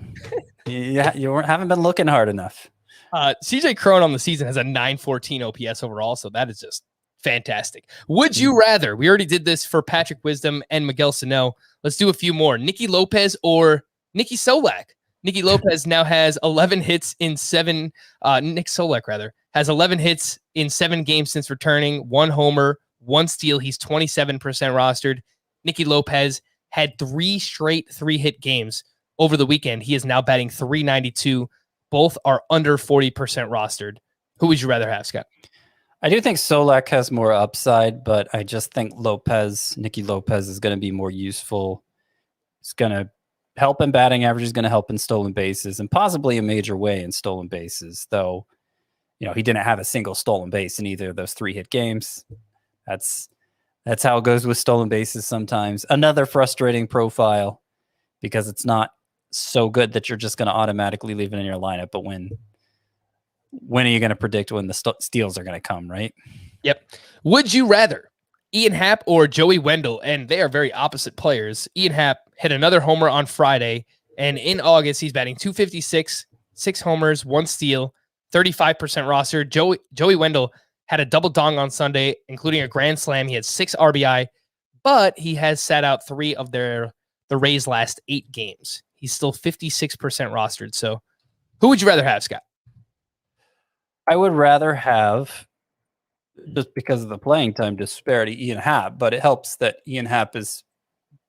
you haven't been looking hard enough. CJ Cron on the season has a 914 OPS overall, so that is just fantastic. Would you rather? We already did this for Patrick Wisdom and Miguel Sano. Let's do a few more. Nicky Lopez or Nicky Solak? Nicky Lopez now has 11 hits in 7. Nick Solak, rather, has 11 hits in 7 games since returning, 1 homer, 1 steal. He's 27% rostered. Nicky Lopez had 3 straight 3-hit games over the weekend. He is now batting .392. Both are under 40% rostered. Who would you rather have, Scott? I do think Solak has more upside, but I just think Nicky Lopez is going to be more useful. It's going to help in batting average, is going to help in stolen bases, and possibly a major way in stolen bases, though, he didn't have a single stolen base in either of those 3-hit games. That's how it goes with stolen bases sometimes. Another frustrating profile because it's not so good that you're just going to automatically leave it in your lineup, but when are you going to predict when the steals are going to come, right? Yep. Would you rather Ian Happ or Joey Wendell? And they are very opposite players. Ian Happ hit another homer on Friday, and in August, he's batting .256, 6 homers, 1 steal, 35% roster. Joey Wendell had a double dong on Sunday, including a grand slam. He had 6 RBI, but he has sat out 3 of the Rays' last 8 games. He's still 56% rostered. So who would you rather have, Scott? I would rather have, just because of the playing time disparity, Ian Happ, but it helps that Ian Happ has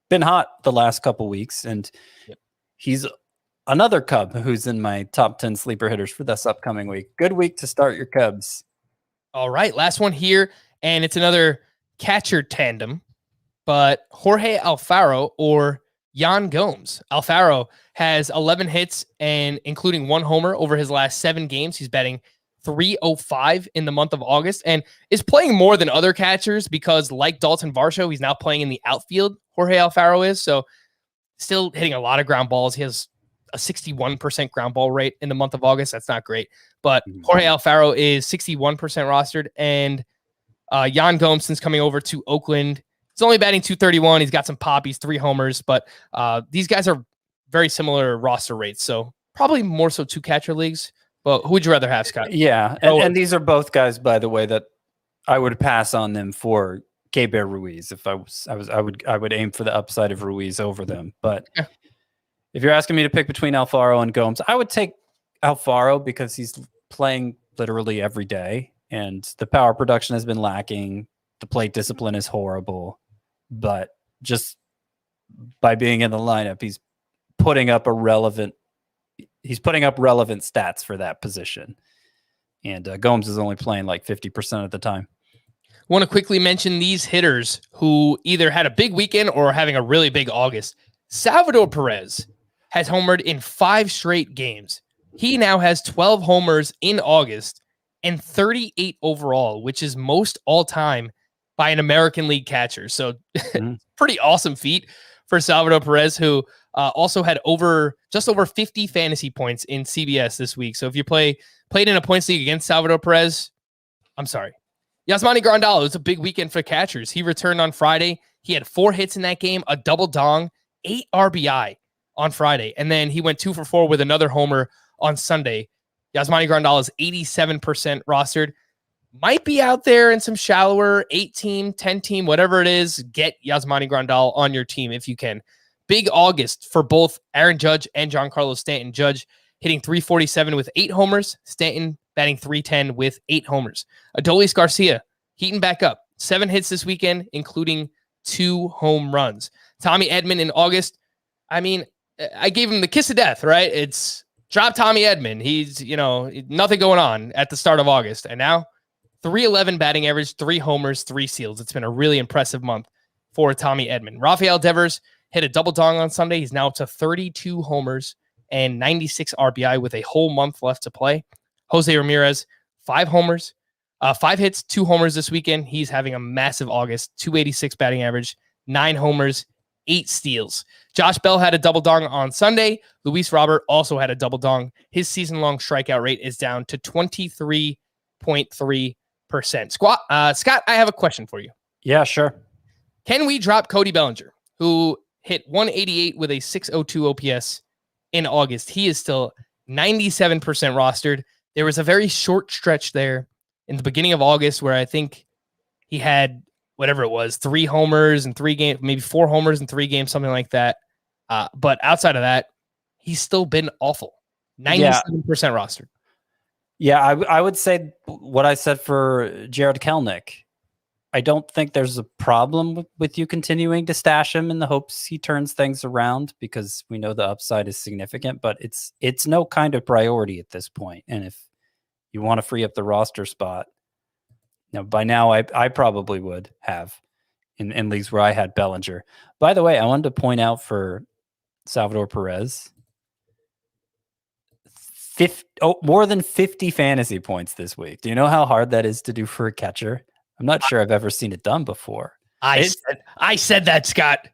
been hot the last couple weeks, and he's another Cub who's in my top 10 sleeper hitters for this upcoming week. Good week to start your Cubs. All right, last one here, and it's another catcher tandem, but Jorge Alfaro or Yan Gomes. Alfaro has 11 hits and including 1 homer over his last 7 games. He's batting .305 in the month of August and is playing more than other catchers because, like Dalton Varsho, he's now playing in the outfield. Jorge Alfaro is, so still hitting a lot of ground balls. He has a 61% ground ball rate in the month of August. That's not great, but Jorge Alfaro is 61% rostered, and Yan Gomes, since coming over to Oakland, he's only batting .231. He's got some pop. He's 3 homers, but these guys are very similar roster rates, so probably more so 2 catcher leagues. Well, who would you rather have, Scott? Yeah, and these are both guys, by the way, that I would pass on them for Keibert Ruiz. If I would aim for the upside of Ruiz over them. But if you're asking me to pick between Alfaro and Gomes, I would take Alfaro because he's playing literally every day, and the power production has been lacking. The plate discipline is horrible, but just by being in the lineup, he's putting up relevant stats for that position. And Gomes is only playing like 50% of the time. Want to quickly mention these hitters who either had a big weekend or are having a really big August. Salvador Perez has homered in 5 straight games. He now has 12 homers in August and 38 overall, which is most all time by an American League catcher. So pretty awesome feat for Salvador Perez, who also had just over 50 fantasy points in CBS this week. So if you played in a points league against Salvador Perez, I'm sorry. Yasmani Grandal, it was a big weekend for catchers. He returned on Friday. He had 4 hits in that game, a double dong, 8 RBI on Friday. And then he went 2 for 4 with another homer on Sunday. Yasmani Grandal is 87% rostered. Might be out there in some shallower 8-team, 10-team, whatever it is. Get Yasmani Grandal on your team if you can. Big August for both Aaron Judge and Giancarlo Stanton. Judge hitting .347 with 8 homers. Stanton batting .310 with 8 homers. Adolis Garcia heating back up. 7 hits this weekend, including 2 home runs. Tommy Edman in August. I mean, I gave him the kiss of death, right? It's drop Tommy Edman. He's, nothing going on at the start of August. And now .311 batting average, 3 homers, 3 steals. It's been a really impressive month for Tommy Edman. Rafael Devers hit a double dong on Sunday. He's now up to 32 homers and 96 RBI with a whole month left to play. Jose Ramirez, 5 homers, 5 hits, 2 homers this weekend. He's having a massive August, .286 batting average, 9 homers, 8 steals. Josh Bell had a double dong on Sunday. Luis Robert also had a double dong. His season-long strikeout rate is down to 23.3%. Scott, I have a question for you. Yeah, sure. Can we drop Cody Bellinger, who hit 188 with a .602 OPS in August? He is still 97% rostered. There was a very short stretch there in the beginning of August where I think he had whatever it was, 3 homers in 3 games, maybe 4 homers in 3 games, something like that. But outside of that, he's still been awful. 97% rostered. Yeah, I would say what I said for Jared Kelenic. I don't think there's a problem with you continuing to stash him in the hopes he turns things around, because we know the upside is significant, but it's no kind of priority at this point. And if you want to free up the roster spot, by now I probably would have in leagues where I had Bellinger. By the way, I wanted to point out for Salvador Perez, more than 50 fantasy points this week. Do you know how hard that is to do for a catcher? I'm not sure I've ever seen it done before. I said that, Scott.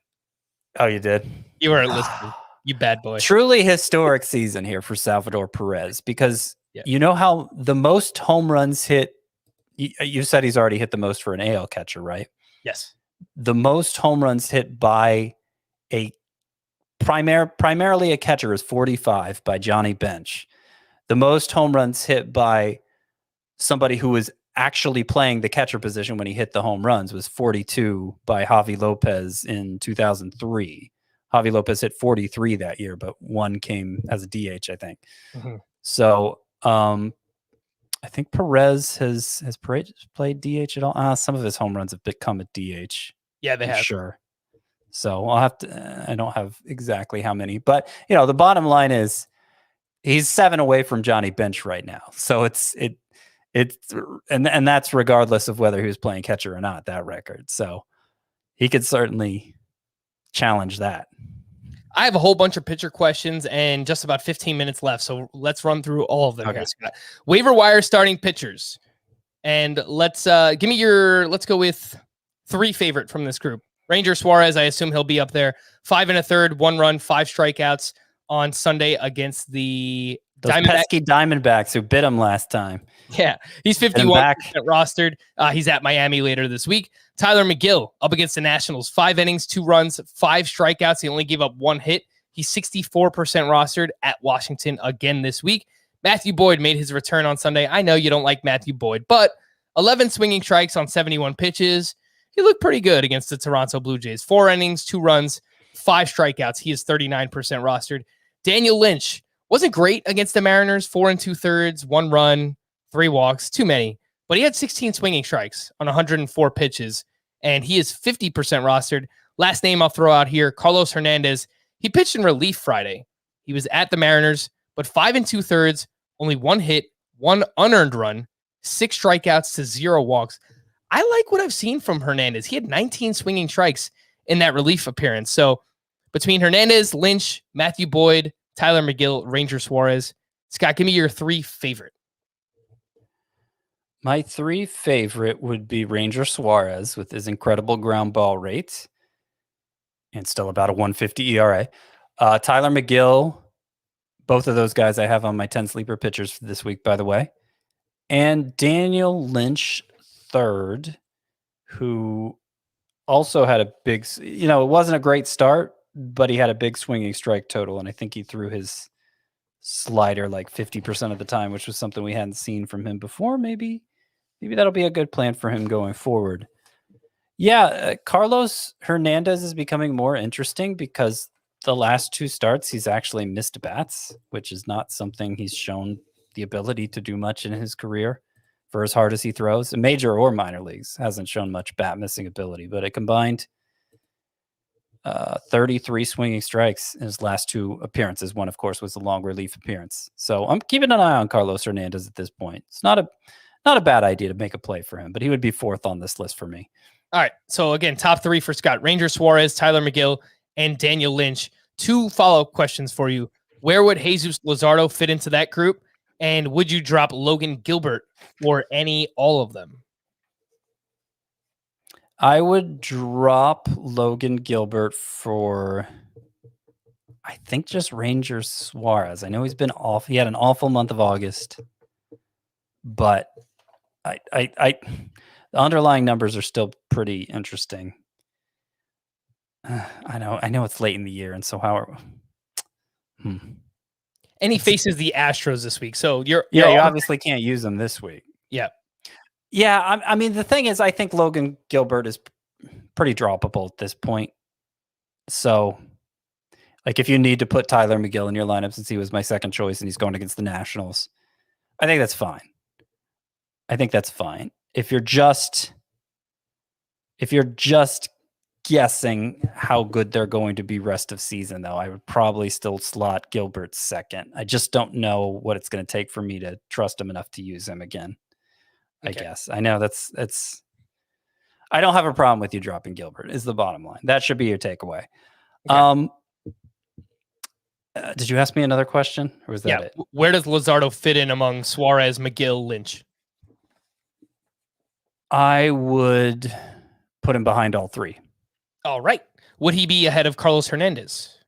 Oh, you did? You weren't listening. You bad boy. Truly historic season here for Salvador Perez, because you know how the most home runs hit, you said he's already hit the most for an AL catcher, right? Yes. The most home runs hit by a primarily a catcher is 45 by Johnny Bench. The most home runs hit by somebody who was actually playing the catcher position when he hit the home runs was 42 by Javi Lopez in 2003. Javi Lopez hit 43 that year, but one came as a DH, I think. Mm-hmm. So I think Perez has played DH at all. Some of his home runs have become a DH. Yeah, they have. Sure. So I'll have to, I don't have exactly how many, but the bottom line is he's 7 away from Johnny Bench right now. So it's and that's regardless of whether he was playing catcher or not, that record. So he could certainly challenge that. I have a whole bunch of pitcher questions and just about 15 minutes left. So let's run through all of them. Okay. Waiver wire starting pitchers. And let's go with 3 favorite from this group. Ranger Suarez, I assume he'll be up there. 5 1/3, 1 run, 5 strikeouts on Sunday against the pesky Diamondbacks who bit him last time. Yeah, he's 51% rostered. He's at Miami later this week. Tyler McGill up against the Nationals. 5 innings, 2 runs, 5 strikeouts. He only gave up 1 hit. He's 64% rostered at Washington again this week. Matthew Boyd made his return on Sunday. I know you don't like Matthew Boyd, but 11 swinging strikes on 71 pitches. He looked pretty good against the Toronto Blue Jays. 4 innings, 2 runs, 5 strikeouts. He is 39% rostered. Daniel Lynch wasn't great against the Mariners. 4 2/3, 1 run, 3 walks, too many. But he had 16 swinging strikes on 104 pitches, and he is 50% rostered. Last name I'll throw out here, Carlos Hernandez. He pitched in relief Friday. He was at the Mariners, but 5 2/3, only 1 hit, 1 unearned run, 6 strikeouts to 0 walks. I like what I've seen from Hernandez. He had 19 swinging strikes in that relief appearance. So between Hernandez, Lynch, Matthew Boyd, Tyler McGill, Ranger Suarez, Scott, give me your 3 favorite. My 3 favorite would be Ranger Suarez with his incredible ground ball rate and still about a 150 ERA. Tyler McGill, both of those guys I have on my 10 sleeper pitchers for this week, by the way. And Daniel Lynch, 3rd, who also had a big, it wasn't a great start, but he had a big swinging strike total. And I think he threw his slider like 50% of the time, which was something we hadn't seen from him before. Maybe that'll be a good plan for him going forward. Yeah, Carlos Hernandez is becoming more interesting because the last 2 starts, he's actually missed bats, which is not something he's shown the ability to do much in his career for as hard as he throws. In major or minor leagues, hasn't shown much bat missing ability, but it combined 33 swinging strikes in his last 2 appearances. One, of course, was the long relief appearance. So I'm keeping an eye on Carlos Hernandez at this point. It's not a bad idea to make a play for him, but he would be 4th on this list for me. All right. So again, top 3 for Scott: Ranger Suarez, Tyler McGill, and Daniel Lynch. 2 follow-up questions for you. Where would Jesus Luzardo fit into that group? And would you drop Logan Gilbert or all of them? I would drop Logan Gilbert for, I think, just Ranger Suarez. I know he's been off. He had an awful month of August, but the underlying numbers are still pretty interesting. I know it's late in the year, and so And he faces the Astros this week. So you obviously can't use them this week. Yeah. Yeah, I mean, the thing is, I think Logan Gilbert is pretty droppable at this point. So, like, if you need to put Tyler McGill in your lineup since he was my second choice and he's going against the Nationals, I think that's fine. If you're just guessing how good they're going to be rest of season, though, I would probably still slot Gilbert second. I just don't know what it's going to take for me to trust him enough to use him again. I guess. I know that's I don't have a problem with you dropping Gilbert is the bottom line. That should be your takeaway. Okay. Did you ask me another question or was that it? Where does Luzardo fit in among Suarez, McGill, Lynch? I would put him behind all 3. All right. Would he be ahead of Carlos Hernandez?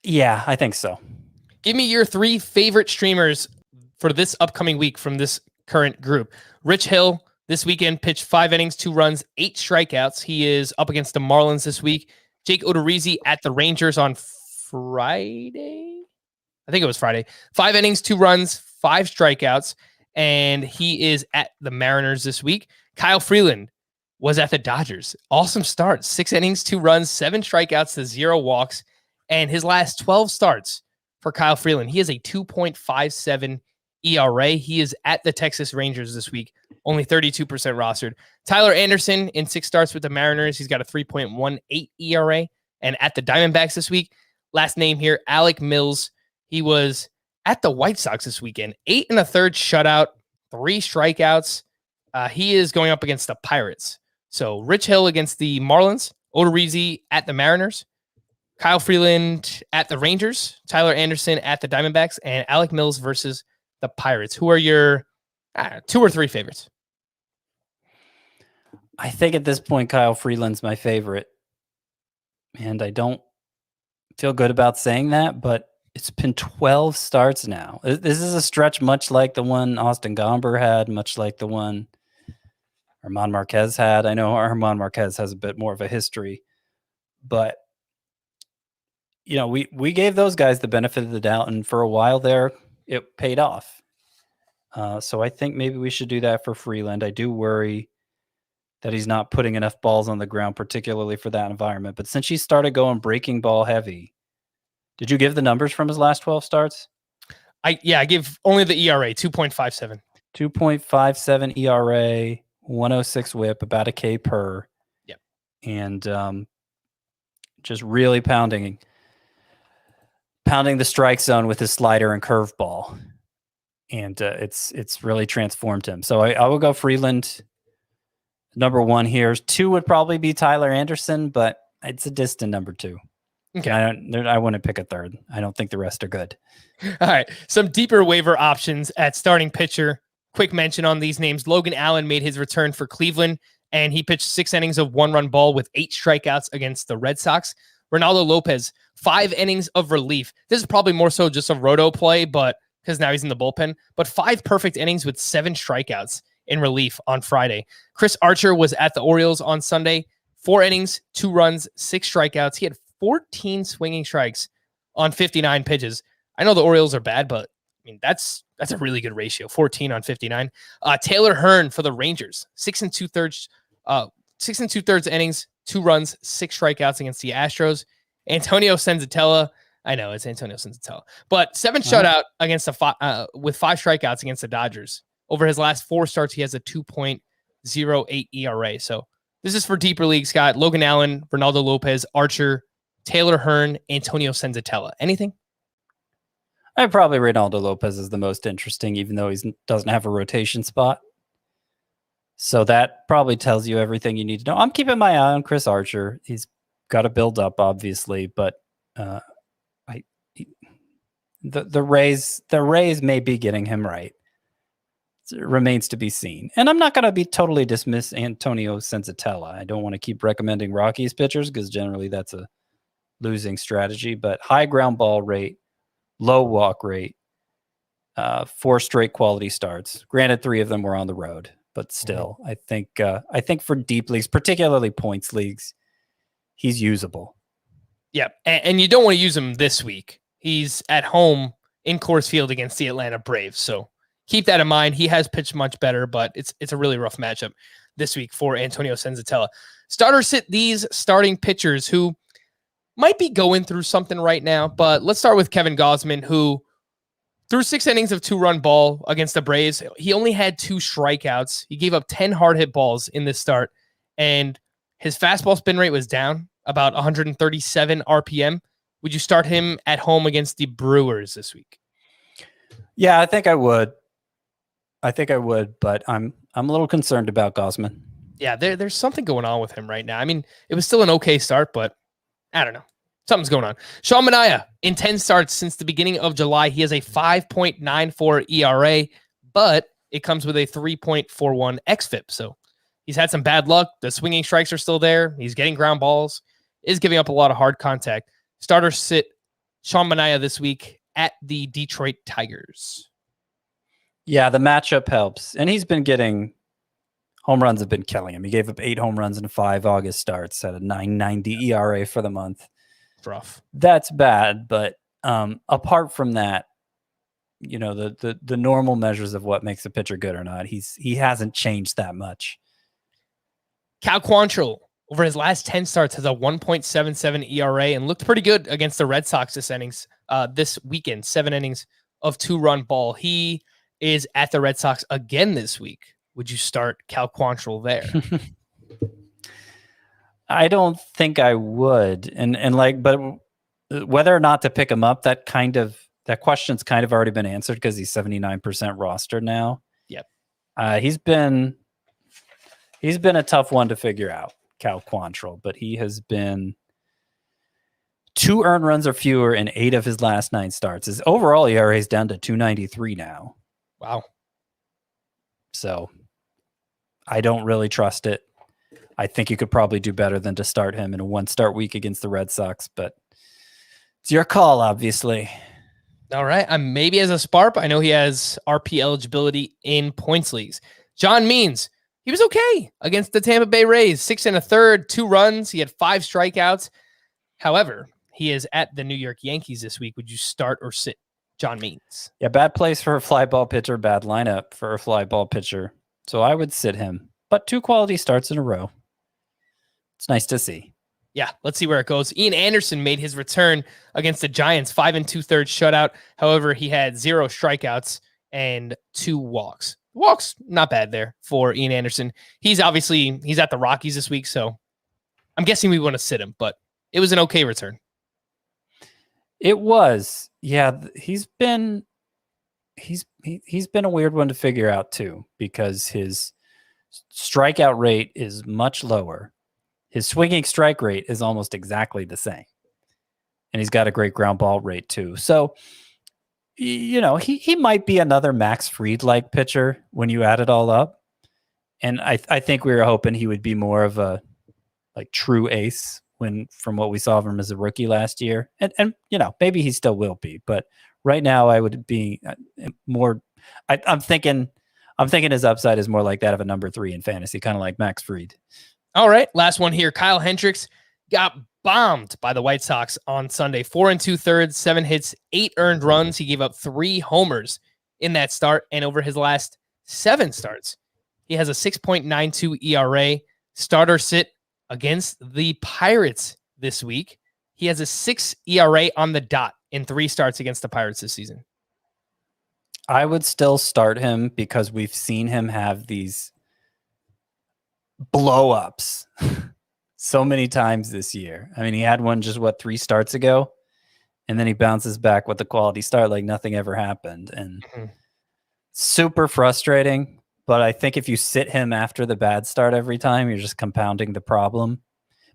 Yeah, I think so. Give me your 3 favorite streamers for this upcoming week from this current group. Rich Hill this weekend pitched 5 innings, 2 runs, 8 strikeouts. He is up against the Marlins this week. Jake Odorizzi at the Rangers on Friday. I think it was Friday. 5 innings, 2 runs, 5 strikeouts. And he is at the Mariners this week. Kyle Freeland was at the Dodgers. Awesome start. 6 innings, 2 runs, 7 strikeouts to 0 walks. And his last 12 starts for Kyle Freeland, he has a 2.57 ERA. He is at the Texas Rangers this week, only 32% rostered. Tyler Anderson in 6 starts with the Mariners. He's got a 3.18 ERA. And at the Diamondbacks this week, last name here, Alec Mills. He was at the White Sox this weekend. 8 1/3 shutout, 3 strikeouts. He is going up against the Pirates. So Rich Hill against the Marlins, Odorizzi at the Mariners, Kyle Freeland at the Rangers, Tyler Anderson at the Diamondbacks, and Alec Mills versus the Pirates. Who are your 2 or 3 favorites? I think at this point, Kyle Freeland's my favorite. And I don't feel good about saying that, but it's been 12 starts now. This is a stretch much like the one Austin Gomber had, much like the one German Marquez had. I know German Marquez has a bit more of a history, but we gave those guys the benefit of the doubt, and for a while there, it paid off. So I think maybe we should do that for Freeland. I do worry that he's not putting enough balls on the ground, particularly for that environment. But since he started going breaking ball heavy, did you give the numbers from his last 12 starts? I give only the ERA, 2.57. 2.57 ERA, 106 whip, about a K per. Yep. And just really pounding the strike zone with his slider and curveball. And it's really transformed him. So I will go Freeland number 1 here. 2 would probably be Tyler Anderson, but it's a distant number 2. Okay. I wouldn't pick a third. I don't think the rest are good. All right. Some deeper waiver options at starting pitcher. Quick mention on these names. Logan Allen made his return for Cleveland, and he pitched 6 innings of 1-run ball with 8 strikeouts against the Red Sox. Ronaldo Lopez, 5 innings of relief. This is probably more so just a roto play, but because now he's in the bullpen, but 5 perfect innings with 7 strikeouts in relief on Friday. Chris Archer was at the Orioles on Sunday. 4 innings, 2 runs, 6 strikeouts. He had 14 swinging strikes on 59 pitches. I know the Orioles are bad, but I mean, that's a really good ratio. 14 on 59. Taylor Hearn for the Rangers, 6 2/3 innings, 2 runs, 6 strikeouts against the Astros. Antonio Senzatella, I know it's Antonio Senzatella, but 7 shutout against with 5 strikeouts against the Dodgers. Over his last 4 starts, he has a 2.08 ERA. So this is for deeper league, Scott. Logan Allen, Ronaldo Lopez, Archer, Taylor Hearn, Antonio Senzatella. Anything? I'd probably Ronaldo Lopez is the most interesting, even though he doesn't have a rotation spot. So that probably tells you everything you need to know. I'm keeping my eye on Chris Archer. He's got to build up, obviously, but the Rays may be getting him right. It remains to be seen. And I'm not going to be totally dismiss Antonio Senzatella. I don't want to keep recommending Rockies pitchers because generally that's a losing strategy, but high ground ball rate, low walk rate, 4 straight quality starts. Granted, 3 of them were on the road, but still, I think for deep leagues, particularly points leagues, he's usable. Yeah, and you don't want to use him this week. He's at home in Coors Field against the Atlanta Braves, so keep that in mind. He has pitched much better, but it's a really rough matchup this week for Antonio Senzatella. Starter sit these starting pitchers who might be going through something right now, but let's start with Kevin Gausman, who threw 6 innings of 2-run ball against the Braves. He only had 2 strikeouts. He gave up 10 hard hit balls in this start, and his fastball spin rate was down about 137 RPM. Would you start him at home against the Brewers this week? Yeah, I think I would, but I'm a little concerned about Gausman. Yeah, there's something going on with him right now. I mean, it was still an okay start, but I don't know. Something's going on. Sean Manaea, in 10 starts since the beginning of July, he has a 5.94 ERA, but it comes with a 3.41 xFIP. So he's had some bad luck. The swinging strikes are still there. He's getting ground balls, is giving up a lot of hard contact. Starter sit Sean Manaea this week at the Detroit Tigers. Yeah, the matchup helps. And he's been getting home runs have been killing him. He gave up 8 home runs in 5 August starts at a 9.90 ERA for the month. Rough. That's bad, but apart from that, you know, the normal measures of what makes a pitcher good or not, he hasn't changed that much. Cal Quantrill, over his last 10 starts, has a 1.77 ERA and looked pretty good against the Red Sox this weekend. 7 innings of 2-run ball. He is at the Red Sox again this week. Would you start Cal Quantrill there? I don't think I would. But whether or not to pick him up, that question's kind of already been answered because he's 79% roster now. Yep. He's been a tough one to figure out, Cal Quantrill, but he has been 2 earned runs or fewer in 8 of his last 9 starts. His overall ERA is down to 2.93 now. Wow. So I don't really trust it. I think you could probably do better than to start him in a 1-start week against the Red Sox, but it's your call, obviously. All right. Maybe as a sparp. I know he has RP eligibility in points leagues. John Means, he was okay against the Tampa Bay Rays. 6 1/3, 2 runs. He had 5 strikeouts. However, he is at the New York Yankees this week. Would you start or sit John Means? Yeah, bad place for a fly ball pitcher, bad lineup for a fly ball pitcher. So I would sit him, but 2 quality starts in a row. It's nice to see. Yeah, let's see where it goes. Ian Anderson made his return against the Giants, 5 2/3 shutout. However, he had 0 strikeouts and 2 walks. Walks, not bad there for Ian Anderson. He's at the Rockies this week, so I'm guessing we want to sit him, but it was an okay return. It was. Yeah, he's been a weird one to figure out too, because his strikeout rate is much lower. His swinging strike rate is almost exactly the same. And he's got a great ground ball rate too. So, you know, he might be another Max Fried-like pitcher when you add it all up. And I think we were hoping he would be more of a true ace from what we saw of him as a rookie last year. And you know, maybe he still will be, but right now I would be more, I'm thinking his upside is more like that of a number 3 in fantasy, kind of like Max Fried. All right, last one here. Kyle Hendricks got bombed by the White Sox on Sunday. 4 2/3, 7 hits, 8 earned runs. He gave up 3 homers in that start, and over his last 7 starts, he has a 6.92 ERA. Starter sit against the Pirates this week. He has a 6 ERA on the dot in 3 starts against the Pirates this season. I would still start him because we've seen him have these blow ups so many times this year. I mean, he had one just 3 starts ago, and then he bounces back with a quality start like nothing ever happened. And super frustrating. But I think if you sit him after the bad start every time, you're just compounding the problem,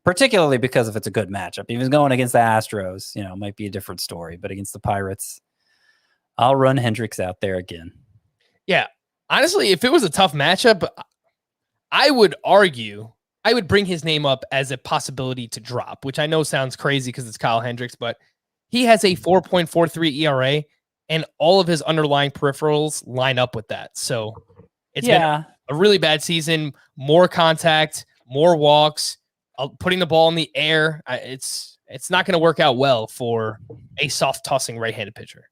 particularly because if it's a good matchup. If he's going against the Astros, it might be a different story. But against the Pirates, I'll run Hendricks out there again. Yeah. Honestly, if it was a tough matchup, I would argue I would bring his name up as a possibility to drop, which I know sounds crazy because it's Kyle Hendricks, but he has a 4.43 ERA, and all of his underlying peripherals line up with that. So it's been a really bad season, more contact, more walks, putting the ball in the air. It's not going to work out well for a soft tossing right-handed pitcher.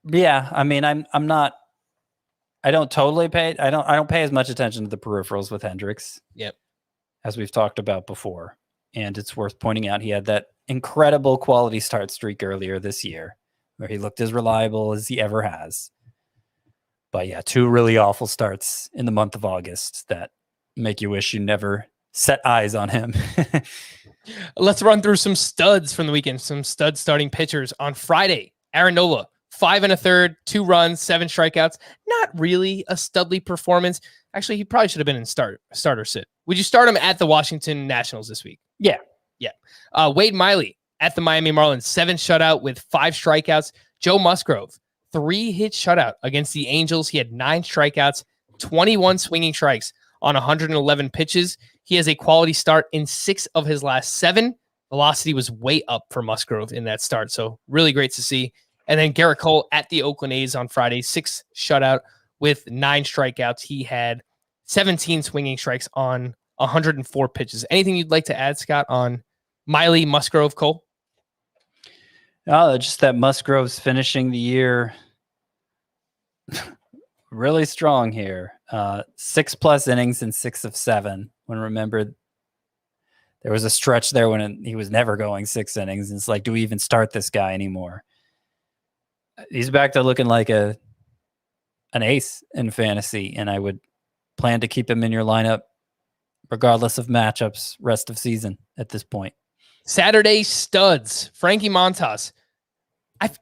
Yeah, I mean, I don't pay as much attention to the peripherals with Hendricks. Yep. As we've talked about before. And it's worth pointing out he had that incredible quality start streak earlier this year where he looked as reliable as he ever has. But yeah, 2 really awful starts in the month of August that make you wish you never set eyes on him. Let's run through some studs from the weekend, some stud starting pitchers. On Friday, Aaron Nola, 5 1/3, 2 runs, 7 strikeouts. Not really a studly performance. Actually, he probably should have been in starter sit. Would you start him at the Washington Nationals this week? Yeah. Wade Miley at the Miami Marlins, 7 shutout with 5 strikeouts. Joe Musgrove, 3 hit shutout against the Angels. He had 9 strikeouts, 21 swinging strikes on 111 pitches. He has a quality start in 6 of his last 7. Velocity was way up for Musgrove in that start, so really great to see. And then Garrett Cole at the Oakland A's on Friday, 6 shutout with 9 strikeouts. He had 17 swinging strikes on 104 pitches. Anything you'd like to add, Scott, on Miley, Musgrove, Cole? Just that Musgrove's finishing the year really strong here. 6+ innings in 6 of 7. When remember, there was a stretch there when he was never going 6 innings. And it's like, do we even start this guy anymore? He's back to looking like an ace in fantasy, and I would plan to keep him in your lineup regardless of matchups rest of season at this point. Saturday studs, Frankie Montas.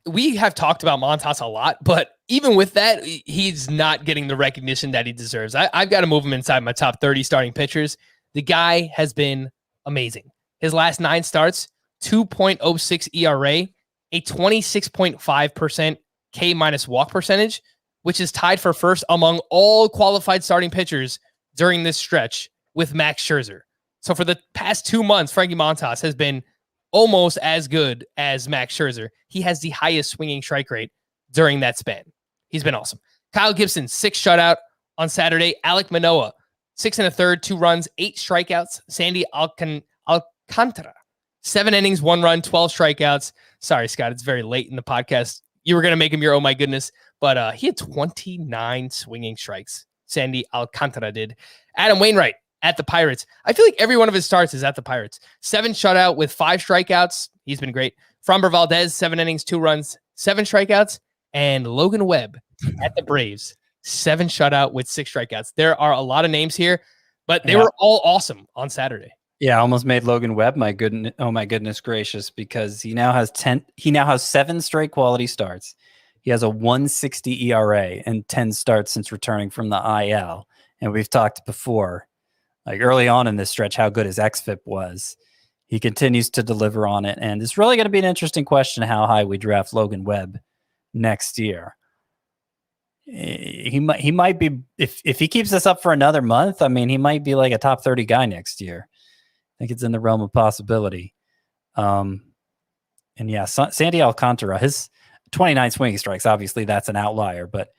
We have talked about Montas a lot, but even with that, he's not getting the recognition that he deserves. I've got to move him inside my top 30 starting pitchers. The guy has been amazing. His last 9 starts, 2.06 ERA, a 26.5% K- walk percentage, which is tied for first among all qualified starting pitchers during this stretch with Max Scherzer. So for the past 2 months, Frankie Montas has been almost as good as Max Scherzer. He has the highest swinging strike rate during that span. He's been awesome. Kyle Gibson, 6 shutout on Saturday. Alek Manoah, 6 1/3, 2 runs, 8 strikeouts. Sandy Alcantara, 7 innings, 1 run, 12 strikeouts. Sorry, Scott, it's very late in the podcast. You were going to make him your oh my goodness, but he had 29 swinging strikes. Sandy Alcantara did. Adam Wainwright at the Pirates. I feel like every one of his starts is at the Pirates. 7 shutout with 5 strikeouts. He's been great. Framber Valdez, 7 innings, 2 runs, 7 strikeouts. And Logan Webb at the Braves, 7 shutout with 6 strikeouts. There are a lot of names here, but they were all awesome on Saturday. Yeah, I almost made Logan Webb oh my goodness gracious, because he now has 7 straight quality starts. He has a 1.60 ERA and 10 starts since returning from the IL. And we've talked before, like early on in this stretch, how good his xFIP was. He continues to deliver on it, and it's really going to be an interesting question how high we draft Logan Webb next year. He might be, if he keeps this up for another month, I mean, he might be like a top 30 guy next year. I think it's in the realm of possibility. And yeah, Sandy Alcantara, his 29 swinging strikes, obviously that's an outlier, but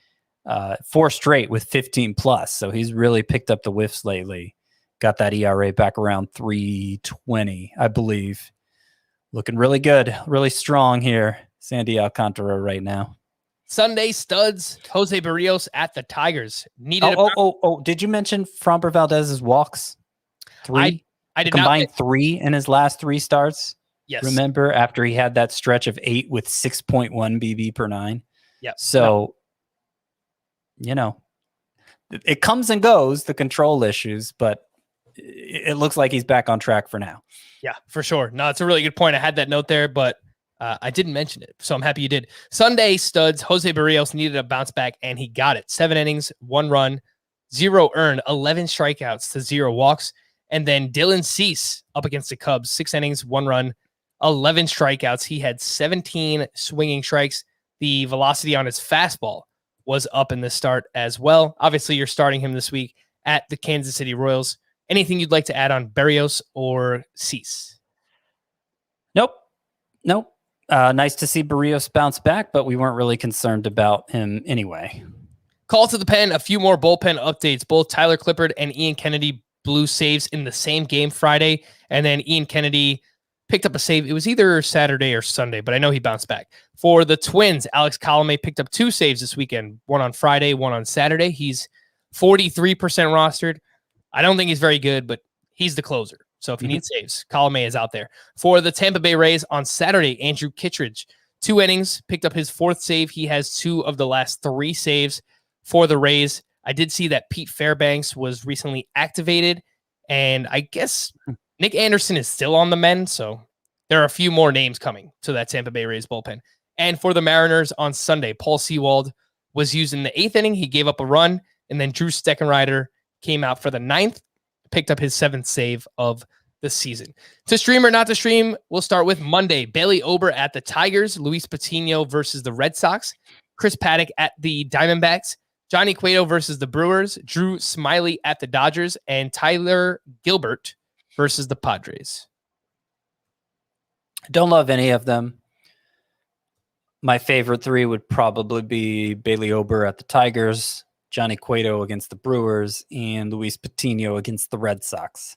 4 straight with 15 plus. So he's really picked up the whiffs lately. Got that ERA back around 3.20, I believe. Looking really good, really strong here. Sandy Alcantara right now. Sunday studs, Jose Barrios at the Tigers. Did you mention Framber Valdez's walks? 3? I did combined not 3 in his last 3 starts. Yes. Remember, after he had that stretch of 8 with 6.1 BB per 9. Yeah. So, it comes and goes, the control issues, but it looks like he's back on track for now. Yeah, for sure. No, it's a really good point. I had that note there, but I didn't mention it, so I'm happy you did. Sunday studs, Jose Barrios needed a bounce back, and he got it. 7 innings, 1 run, 0 earned, 11 strikeouts to 0 walks. And then Dylan Cease up against the Cubs, 6 innings, 1 run, 11 strikeouts. He had 17 swinging strikes. The velocity on his fastball was up in the start as well. Obviously, you're starting him this week at the Kansas City Royals. Anything you'd like to add on Barrios or Cease? Nope. Nice to see Barrios bounce back, but we weren't really concerned about him anyway. Call to the pen, a few more bullpen updates. Both Tyler Clippard and Ian Kennedy blew saves in the same game Friday, and then Ian Kennedy picked up a save. It was either Saturday or Sunday, but I know he bounced back. For the Twins, Alex Colomé picked up 2 saves this weekend, one on Friday, one on Saturday. He's 43% rostered. I don't think he's very good, but he's the closer. So if you need saves, Colomé is out there. For the Tampa Bay Rays on Saturday, Andrew Kittredge, 2 innings, picked up his 4th save. He has 2 of the last 3 saves for the Rays. I did see that Pete Fairbanks was recently activated, and I guess Nick Anderson is still on the mend, so there are a few more names coming to that Tampa Bay Rays bullpen. And for the Mariners on Sunday, Paul Sewald was used in the 8th inning. He gave up a run, and then Drew Steckenrider came out for the 9th, picked up his 7th save of the season. To stream or not to stream, we'll start with Monday. Bailey Ober at the Tigers, Luis Patino versus the Red Sox, Chris Paddock at the Diamondbacks, Johnny Cueto versus the Brewers, Drew Smyly at the Dodgers, and Tyler Gilbert versus the Padres. Don't love any of them. My favorite 3 would probably be Bailey Ober at the Tigers, Johnny Cueto against the Brewers, and Luis Patino against the Red Sox.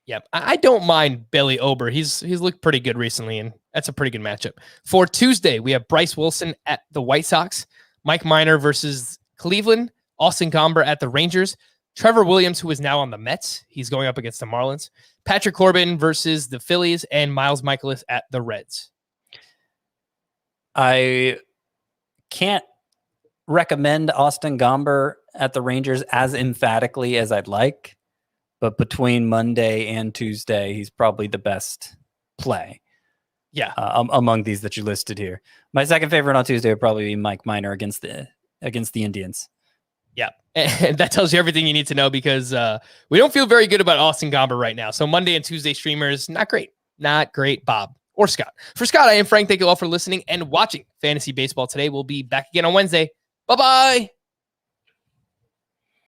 Yep, I don't mind Bailey Ober. He's looked pretty good recently, and that's a pretty good matchup. For Tuesday, we have Bryce Wilson at the White Sox, Mike Minor versus Cleveland, Austin Gomber at the Rangers, Trevor Williams, who is now on the Mets. He's going up against the Marlins, Patrick Corbin versus the Phillies, and Miles Michaelis at the Reds. I can't recommend Austin Gomber at the Rangers as emphatically as I'd like, but between Monday and Tuesday, he's probably the best play. Yeah, among these that you listed here. My second favorite on Tuesday would probably be Mike Minor against the Indians. Yeah, and that tells you everything you need to know, because we don't feel very good about Austin Gomber right now. So Monday and Tuesday streamers, not great, Bob or Scott. For Scott, I am Frank. Thank you all for listening and watching Fantasy Baseball today. We'll be back again on Wednesday. Bye-bye.